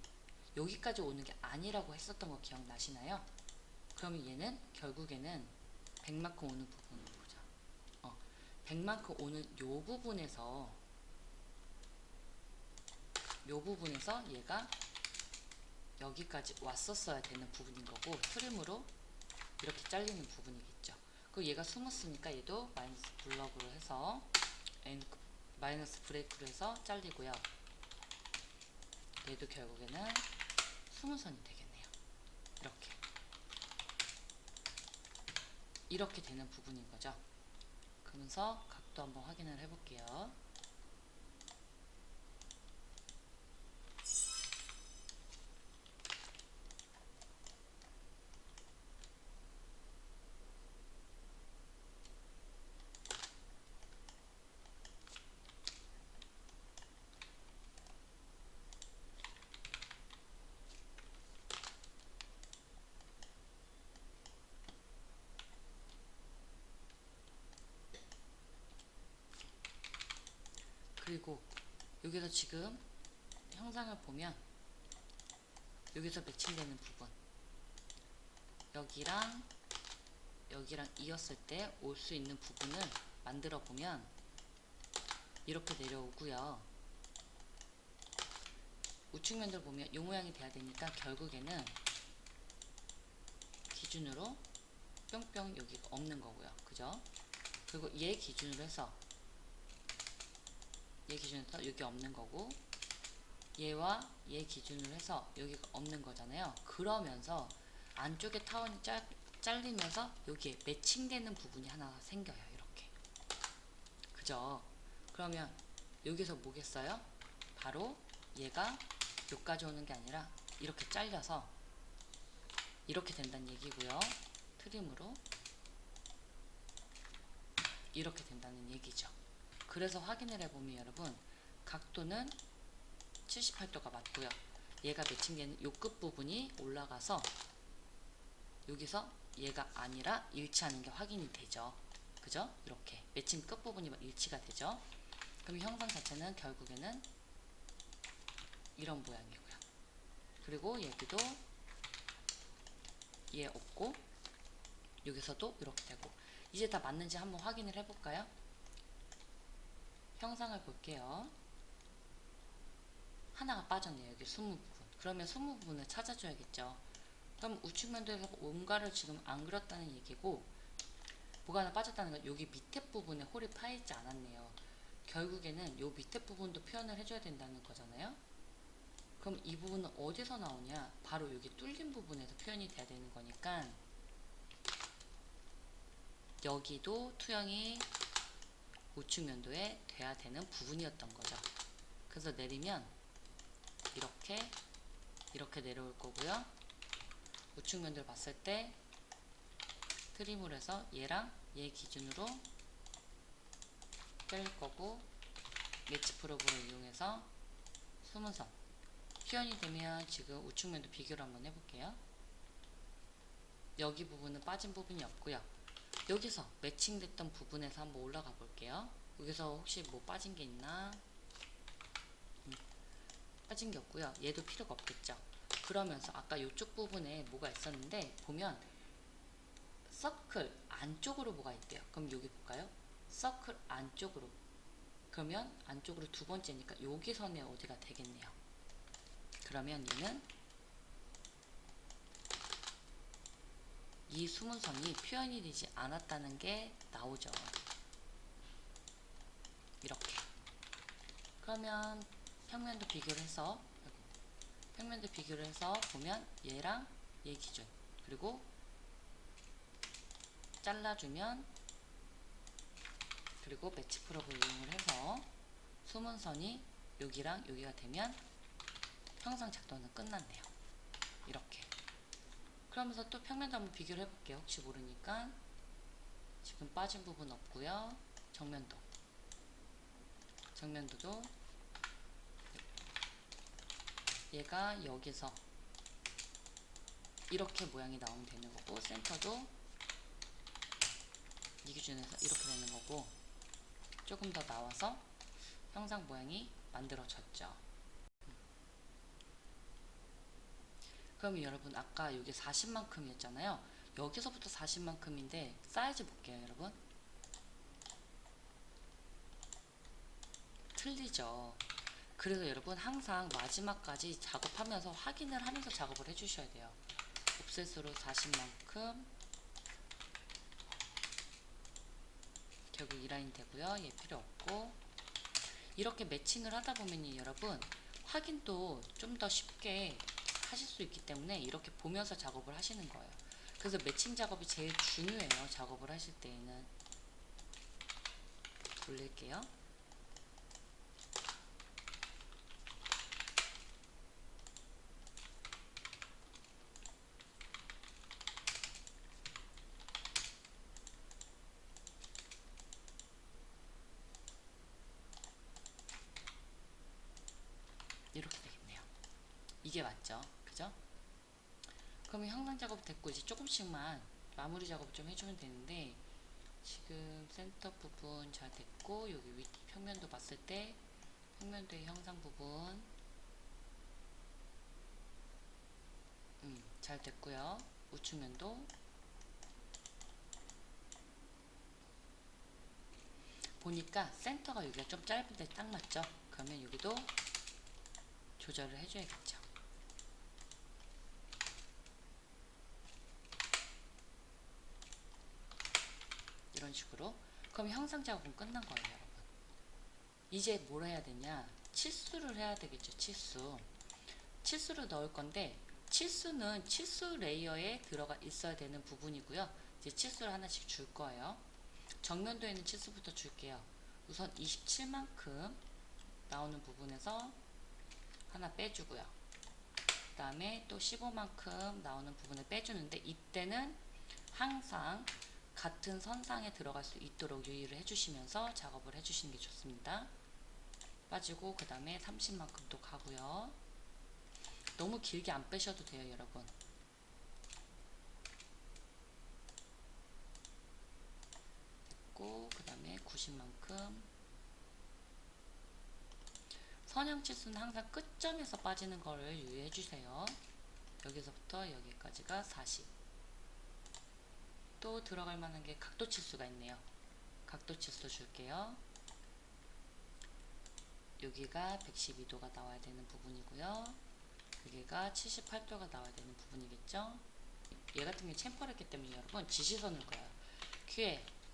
여기까지 오는 게 아니라고 했었던 거 기억나시나요? 그러면 얘는 결국에는 100만큼 오는 부분을 보자. 100만큼 오는 요 부분에서 얘가 여기까지 왔었어야 되는 부분인 거고, 트림으로 이렇게 잘리는 부분이겠죠. 그리고 얘가 스무스니까 얘도 마이너스 블럭으로 해서 마이너스 브레이크로 해서 잘리고요. 얘도 결국에는 스무선이 되겠네요. 이렇게 되는 부분인 거죠. 그러면서 각도 한번 확인을 해볼게요. 그리고 여기서 지금 형상을 보면 여기서 매칭되는 부분, 여기랑 이었을 때 올 수 있는 부분을 만들어 보면 이렇게 내려오고요. 우측면들 보면 이 모양이 돼야 되니까 결국에는 기준으로 뿅뿅 여기가 없는 거고요. 그죠? 그리고 얘 기준으로 해서 여기 없는 거고, 얘와 얘 기준으로 해서 여기가 없는 거잖아요. 그러면서 안쪽에 타원이 잘리면서 여기에 매칭되는 부분이 하나 생겨요. 이렇게. 그죠? 그러면 여기서 뭐겠어요? 바로 얘가 여기까지 오는 게 아니라 이렇게 잘려서 이렇게 된다는 얘기고요. 트림으로 이렇게 된다는 얘기죠. 그래서 확인을 해보면 여러분, 각도는 78도가 맞고요. 얘가 매칭되는 요 끝부분이 올라가서 여기서 얘가 아니라 일치하는 게 확인이 되죠. 그죠? 이렇게 매칭 끝부분이 일치가 되죠. 그럼 형상 자체는 결국에는 이런 모양이고요. 그리고 여기도 얘 없고 여기서도 이렇게 되고, 이제 다 맞는지 한번 확인을 해볼까요? 형상을 볼게요. 하나가 빠졌네요. 여기 스무 부분. 그러면 스무 부분을 찾아줘야겠죠. 그럼 우측면도에서 뭔가를 지금 안 그렸다는 얘기고, 뭐가 하나 빠졌다는 건 여기 밑에 부분에 홀이 파이지 않았네요. 결국에는 요 밑에 부분도 표현을 해줘야 된다는 거잖아요. 그럼 이 부분은 어디서 나오냐? 바로 여기 뚫린 부분에서 표현이 돼야 되는 거니까 여기도 투영이 우측면도에 돼야 되는 부분이었던 거죠. 그래서 내리면 이렇게 내려올 거고요. 우측면도를 봤을 때 트림을 해서 얘랑 얘 기준으로 뗄 거고, 매치 프로브를 이용해서 수문선 표현이 되면 지금 우측면도 비교를 한번 해볼게요. 여기 부분은 빠진 부분이 없고요. 여기서 매칭됐던 부분에서 한번 올라가 볼게요. 여기서 혹시 뭐 빠진 게 있나? 빠진 게 없고요. 얘도 필요가 없겠죠. 그러면서 아까 이쪽 부분에 뭐가 있었는데 보면 서클 안쪽으로 뭐가 있대요. 그럼 여기 볼까요? 서클 안쪽으로. 그러면 안쪽으로 두 번째니까 여기 선에 어디가 되겠네요. 그러면 얘는 이 수문선이 표현이 되지 않았다는 게 나오죠. 이렇게. 그러면 평면도 비교를 해서 보면 얘랑 얘 기준, 그리고 잘라주면, 그리고 매치 프로브를 이용을 해서 수문선이 여기랑 여기가 되면 형상 작동은 끝났네요. 이렇게. 그러면서 또 평면도 한번 비교를 해볼게요. 혹시 모르니까. 지금 빠진 부분 없고요. 정면도 정면도도 얘가 여기서 이렇게 모양이 나오면 되는 거고, 센터도 이 기준에서 이렇게 되는 거고, 조금 더 나와서 형상 모양이 만들어졌죠. 그러면 여러분 아까 여기 40만큼이었잖아요. 여기서부터 40만큼인데 사이즈 볼게요 여러분. 틀리죠. 그래서 여러분 항상 마지막까지 작업하면서 확인을 하면서 작업을 해주셔야 돼요. 옵셋으로 40만큼 결국 이 라인 되고요. 얘 필요 없고, 이렇게 매칭을 하다 보면 여러분 확인도 좀 더 쉽게 하실 수 있기 때문에 이렇게 보면서 작업을 하시는 거예요. 그래서 매칭 작업이 제일 중요해요. 작업을 하실 때에는. 돌릴게요. 이렇게 되겠네요. 이게 맞죠? 그죠? 그러면 형상 작업 됐고, 이제 조금씩만 마무리 작업 좀 해주면 되는데, 지금 센터 부분 잘 됐고, 여기 윗 평면도 봤을 때 평면도의 형상 부분 잘 됐고요. 우측면도 보니까 센터가 여기가 좀 짧은데 딱 맞죠? 그러면 여기도 조절을 해줘야겠죠. 이런 식으로. 그럼 형상 작업은 끝난 거예요 여러분. 이제 뭘 해야 되냐, 치수를 해야 되겠죠. 치수를 넣을 건데, 치수는 치수 레이어에 들어가 있어야 되는 부분이고요. 이제 치수를 하나씩 줄 거예요. 정면도에는 치수부터 줄게요. 우선 27만큼 나오는 부분에서 하나 빼주고요. 그 다음에 또 15만큼 나오는 부분을 빼주는데, 이때는 항상 같은 선상에 들어갈 수 있도록 유의를 해주시면서 작업을 해주시는 게 좋습니다. 빠지고 그 다음에 30만큼 또 가고요. 너무 길게 안 빼셔도 돼요 여러분. 됐고, 그 다음에 90만큼. 선형치수는 항상 끝점에서 빠지는 거를 유의해 주세요. 여기서부터 여기까지가 40. 또 들어갈 만한 게 각도치수가 있네요. 각도치수 줄게요. 여기가 112도가 나와야 되는 부분이고요. 여기가 78도가 나와야 되는 부분이겠죠. 얘 같은 경우 챔퍼를 했기 때문에 여러분 지시선을 그어요.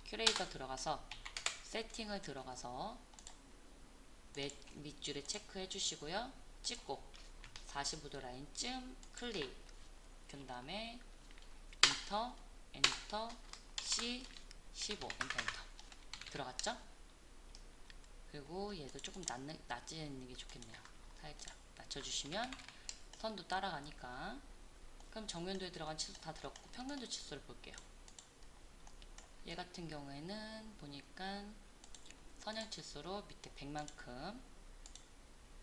큐레이터 들어가서 세팅을 들어가서 밑줄에 체크해 주시고요. 찍고 45도 라인쯤 클릭. 그 다음에 엔터 C 15 엔터 들어갔죠? 그리고 얘도 조금 낮지는 게 좋겠네요. 살짝 낮춰주시면 선도 따라가니까. 그럼 정면도에 들어간 치수 다 들었고, 평면도 치수를 볼게요. 얘 같은 경우에는 보니까 선형 치수로 밑에 100만큼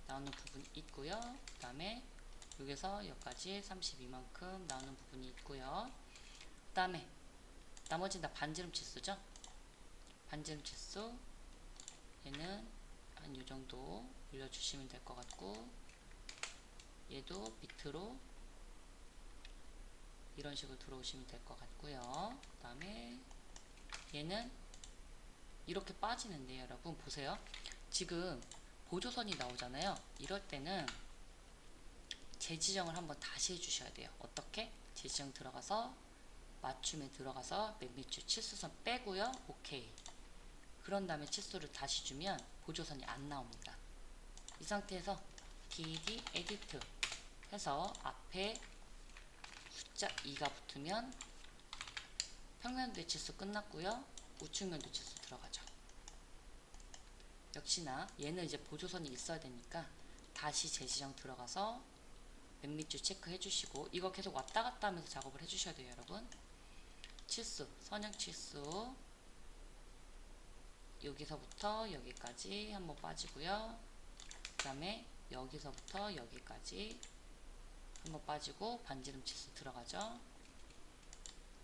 나오는 부분이 있고요. 그 다음에 여기서 여기까지 32만큼 나오는 부분이 있고요. 그 다음에 나머지는 다 반지름 치수죠. 반지름 치수 얘는 한 요정도 올려주시면 될 것 같고, 얘도 밑으로 이런 식으로 들어오시면 될 것 같고요. 그 다음에 얘는 이렇게 빠지는데 여러분 보세요. 지금 보조선이 나오잖아요. 이럴 때는 재지정을 한번 다시 해주셔야 돼요. 어떻게? 재지정 들어가서 맞춤에 들어가서 맨 밑줄 치수선 빼고요. 오케이. 그런 다음에 치수를 다시 주면 보조선이 안 나옵니다. 이 상태에서 DD 에디트 해서 앞에 숫자 2가 붙으면 평면도의 치수 끝났고요. 우측면도 치수 들어가죠. 역시나 얘는 이제 보조선이 있어야 되니까 다시 재지정 들어가서 맨 밑줄 체크해 주시고, 이거 계속 왔다 갔다 하면서 작업을 해 주셔야 돼요 여러분. 치수, 선형 치수 여기서부터 여기까지 한번 빠지고요. 그 다음에 여기서부터 여기까지 한번 빠지고 반지름 치수 들어가죠.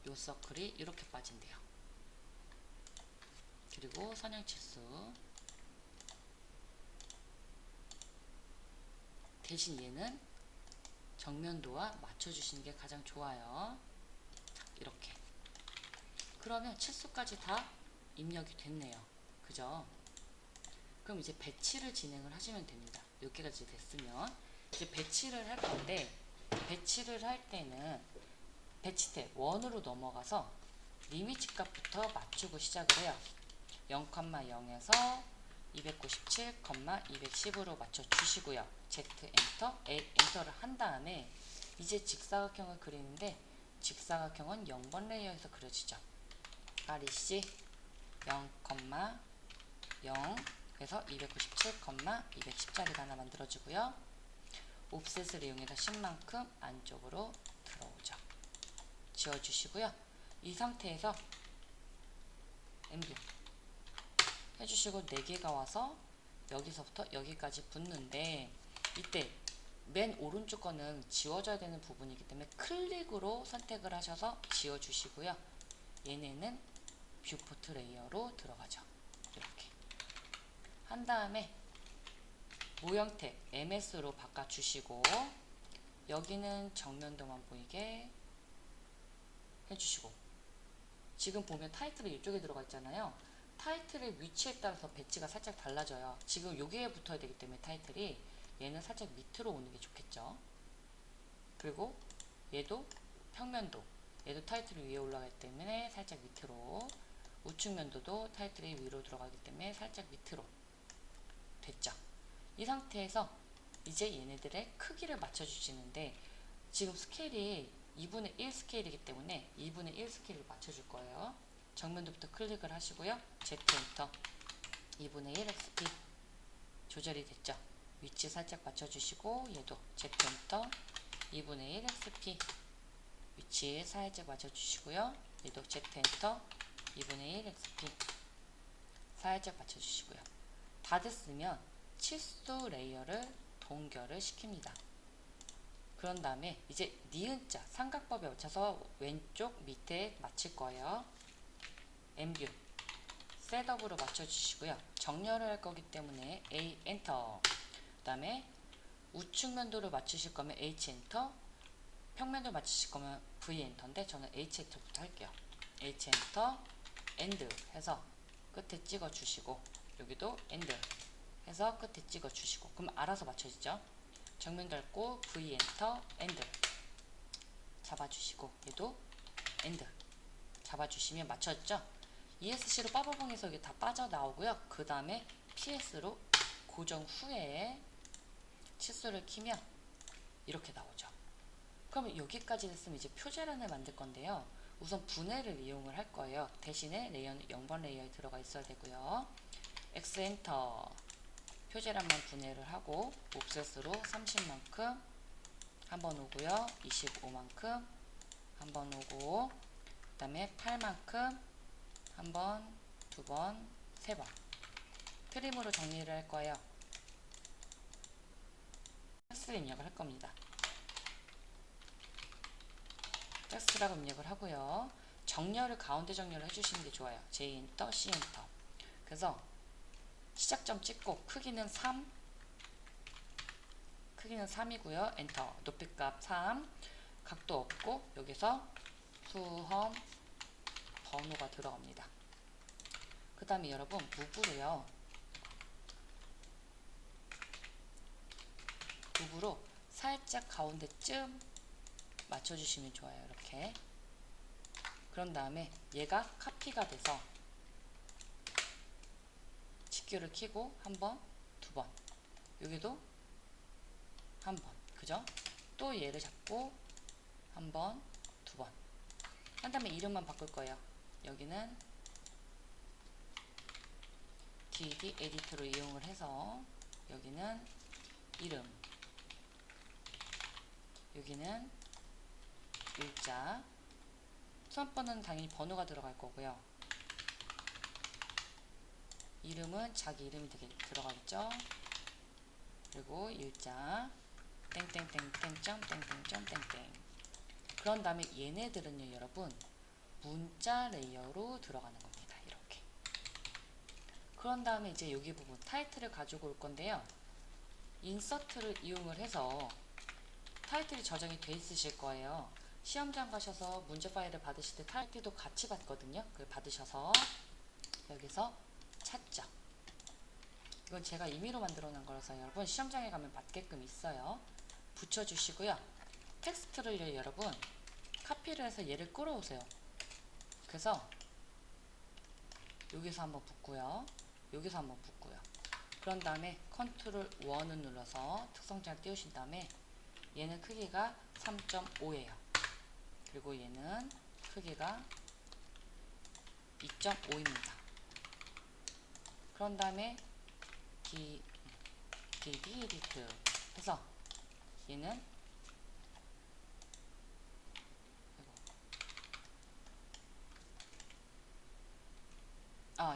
요 서클이 이렇게 빠진대요. 그리고 선형 치수 대신 얘는 정면도와 맞춰주시는 게 가장 좋아요. 이렇게. 그러면 치수까지 다 입력이 됐네요. 그죠? 그럼 이제 배치를 진행을 하시면 됩니다. 여기까지 됐으면 이제 배치를 할 건데, 배치를 할 때는 배치 탭 1으로 넘어가서 리미트 값부터 맞추고 시작을 해요. 0,0에서 297,210으로 맞춰주시고요. Z 엔터, A 엔터를 한 다음에 이제 직사각형을 그리는데, 직사각형은 0번 레이어에서 그려지죠. REC 0,0 그래서 297,210짜리가 하나 만들어지고요. 옵셋을 이용해서 10만큼 안쪽으로 들어오죠. 지워주시고요. 이 상태에서 MB 해주시고 4개가 와서 여기서부터 여기까지 붙는데, 이때 맨 오른쪽 거는 지워져야 되는 부분이기 때문에 클릭으로 선택을 하셔서 지워주시고요. 얘네는 뷰포트 레이어로 들어가죠. 이렇게 한 다음에 모형 탭 MS로 바꿔주시고, 여기는 정면도만 보이게 해주시고, 지금 보면 타이틀이 이쪽에 들어가 있잖아요. 타이틀의 위치에 따라서 배치가 살짝 달라져요. 지금 여기에 붙어야 되기 때문에 타이틀이, 얘는 살짝 밑으로 오는 게 좋겠죠. 그리고 얘도 평면도, 얘도 타이틀이 위에 올라가기 때문에 살짝 밑으로, 우측면도도 타이틀이 위로 들어가기 때문에 살짝 밑으로 됐죠. 이 상태에서 이제 얘네들의 크기를 맞춰주시는데, 지금 스케일이 2분의 1 스케일이기 때문에 2분의 1 스케일을 맞춰줄 거예요. 정면도부터 클릭을 하시고요. Z 엔터 2분의 1 XP 조절이 됐죠. 위치 살짝 맞춰주시고, 얘도 Z 엔터 2분의 1 XP 위치 살짝 맞춰주시고요. 얘도 Z 엔터 2분의 1 XP 살짝 맞춰주시고요. 다 됐으면 치수 레이어를 동결을 시킵니다. 그런 다음에 이제 니은자 삼각법에 맞춰서 왼쪽 밑에 맞출 거예요. M뷰 셋업으로 맞춰주시고요. 정렬을 할 거기 때문에 A 엔터, 그 다음에 우측 면도를 맞추실 거면 H 엔터, 평면도를 맞추실 거면 V 엔터인데 저는 H 엔터부터 할게요. H 엔터 엔드 해서 끝에 찍어 주시고, 여기도 엔드 해서 끝에 찍어 주시고, 그럼 알아서 맞춰지죠. 정면 닮고 V 엔터 엔드 잡아주시고, 얘도 엔드 잡아주시면 맞춰졌죠. ESC로 빠바봉에서 이게 다 빠져나오고요. 그 다음에 PS로 고정 후에 치수를 키면 이렇게 나오죠. 그러면 여기까지 됐으면 이제 표제란을 만들 건데요. 우선 분해를 이용을 할 거예요. 대신에 레이어는 0번 레이어에 들어가 있어야 되고요. X 엔터 표제란만 분해를 하고, 옵셋으로 30만큼 한번 오고요. 25만큼 한번 오고, 그 다음에 8만큼 한번, 두 번, 세 번 트림으로 정리를 할 거예요. 텍스트를 입력을 할 겁니다. 텍스트라고 입력을 하고요. 정렬을 가운데 정렬을 해주시는 게 좋아요. J 엔터, C 엔터. 그래서 시작점 찍고 크기는 3, 크기는 3이고요. 엔터. 높이값 3, 각도 없고, 여기서 수험 번호가 들어갑니다. 그 다음에 여러분 무브로요. 무브로 살짝 가운데쯤 맞춰주시면 좋아요. 이렇게. 그런 다음에 얘가 카피가 돼서 직교를 키고 한 번, 두 번, 여기도 한 번, 그죠? 또 얘를 잡고 한 번, 두 번. 한 다음에 이름만 바꿀 거예요. 여기는 DD 에디터로 이용을 해서 여기는 이름, 여기는 일자, 수험번호는 당연히 번호가 들어갈 거고요. 이름은 자기 이름이 들어가겠죠. 그리고 일자 땡땡땡땡점 땡땡점 땡땡. 그런 다음에 얘네들은요 여러분 문자 레이어로 들어가는 겁니다. 이렇게. 그런 다음에 이제 여기 부분 타이틀을 가지고 올 건데요. 인서트를 이용을 해서 타이틀이 저장이 돼 있으실 거예요. 시험장 가셔서 문제 파일을 받으실 때 타이틀도 같이 받거든요. 그걸 받으셔서 여기서 찾죠. 이건 제가 임의로 만들어 놓은 거라서 여러분 시험장에 가면 받게끔 있어요. 붙여주시고요. 텍스트를 여러분 카피를 해서 얘를 끌어오세요. 그래서 여기서 한번 붙고요. 여기서 한번 붙고요. 그런 다음에 컨트롤 1을 눌러서 특성자를 띄우신 다음에 얘는 크기가 3.5예요. 그리고 얘는 크기가 2.5입니다. 그런 다음에 디디트 해서 얘는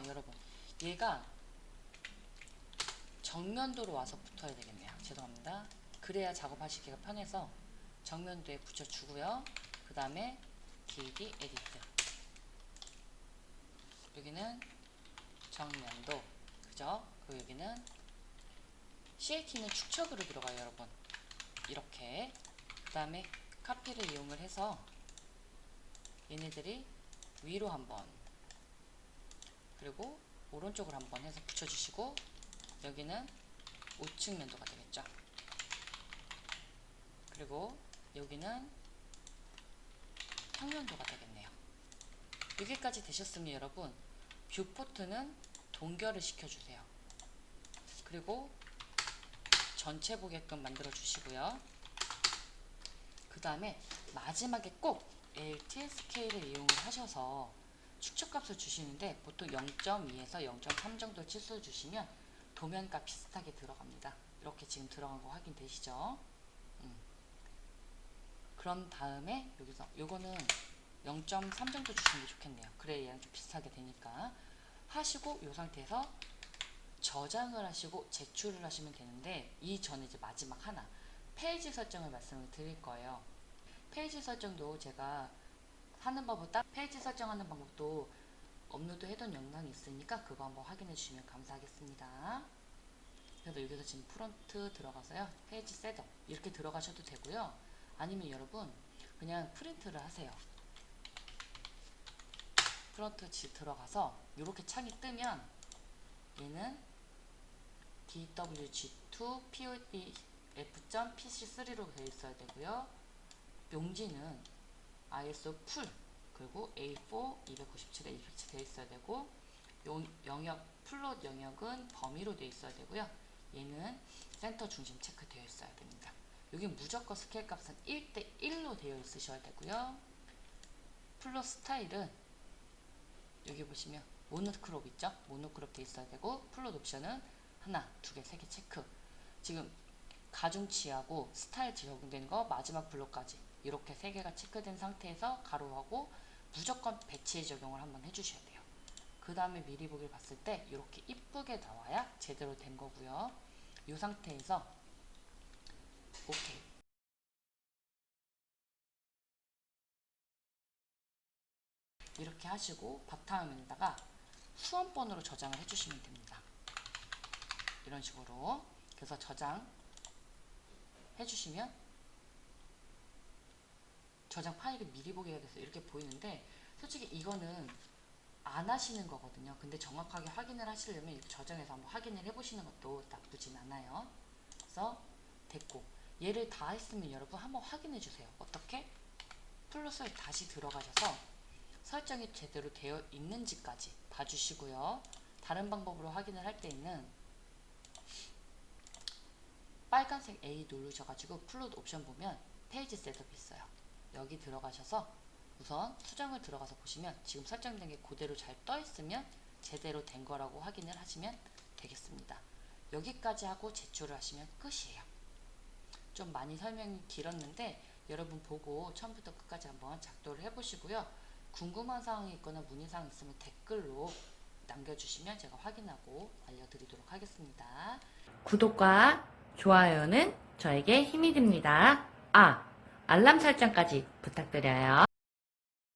여러분 얘가 정면도로 와서 붙어야 되겠네요. 죄송합니다. 그래야 작업하시기가 편해서 정면도에 붙여주고요. 그 다음에 디디 에디트 여기는 정면도 그죠? 그리고 여기는 CAT는 축척으로 들어가요 여러분. 이렇게 그 다음에 카피를 이용을 해서 얘네들이 위로 한번 그리고 오른쪽으로 한번 해서 붙여주시고 여기는 우측 면도가 되겠죠. 그리고 여기는 평면도가 되겠네요. 여기까지 되셨으면 여러분 뷰포트는 동결을 시켜주세요. 그리고 전체 보게끔 만들어 주시고요. 그 다음에 마지막에 꼭 LTL 스케일을 이용을 하셔서 축척값을 주시는데 보통 0.2에서 0.3 정도 치수 주시면 도면과 비슷하게 들어갑니다. 이렇게 지금 들어간 거 확인되시죠? 그런 다음에 여기서 요거는 0.3 정도 주시는 게 좋겠네요. 그래야 얘랑 좀 비슷하게 되니까 하시고 이 상태에서 저장을 하시고 제출을 하시면 되는데 이 전에 이제 마지막 하나 페이지 설정을 말씀을 드릴 거예요. 페이지 설정도 제가 하는 방법 페이지 설정하는 방법도 업로드 해둔 영상이 있으니까 그거 한번 확인해 주시면 감사하겠습니다. 그래서 여기서 지금 프론트 들어가서요 페이지 셋업 이렇게 들어가셔도 되고요. 아니면 여러분 그냥 프린트를 하세요. 프론트 들어가서 이렇게 창이 뜨면 얘는 dwg2 podf.pc3로 되어 있어야 되고요. 용지는 ISO 풀 그리고 A4 297에 200치 되어 있어야 되고 영역 플롯 영역은 범위로 되어 있어야 되고요. 얘는 센터 중심 체크 되어 있어야 됩니다. 여기 무조건 스케일 값은 1:1로 되어 있으셔야 되고요. 플롯 스타일은 여기 보시면 모노크롭 있죠? 모노크롭 되어 있어야 되고 플롯 옵션은 하나, 두 개, 세 개 체크. 지금 가중치하고 스타일 적용된 거 마지막 블록까지 이렇게 세 개가 체크된 상태에서 가로하고 무조건 배치에 적용을 한번 해주셔야 돼요. 그 다음에 미리 보기를 봤을 때 이렇게 이쁘게 나와야 제대로 된 거고요. 이 상태에서 오케이. 이렇게 하시고 바탕화면에다가 수험번호로 저장을 해주시면 됩니다. 이런 식으로 그래서 저장 해주시면 저장 파일이 미리 보기가 돼서 이렇게 보이는데 솔직히 이거는 안 하시는 거거든요. 근데 정확하게 확인을 하시려면 이렇게 저장해서 한번 확인을 해보시는 것도 나쁘진 않아요. 그래서 됐고 얘를 다 했으면 여러분 한번 확인해 주세요. 어떻게? 플러스에 다시 들어가셔서 설정이 제대로 되어 있는지까지 봐주시고요. 다른 방법으로 확인을 할 때에는 빨간색 A 누르셔가지고 플롯 옵션 보면 페이지 셋업이 있어요. 여기 들어가셔서 우선 수정을 들어가서 보시면 지금 설정된 게 그대로 잘 떠 있으면 제대로 된 거라고 확인을 하시면 되겠습니다. 여기까지 하고 제출을 하시면 끝이에요. 좀 많이 설명이 길었는데 여러분 보고 처음부터 끝까지 한번 작도를 해보시고요. 궁금한 사항이 있거나 문의사항 있으면 댓글로 남겨주시면 제가 확인하고 알려드리도록 하겠습니다. 구독과 좋아요는 저에게 힘이 됩니다. 알람 설정까지 부탁드려요.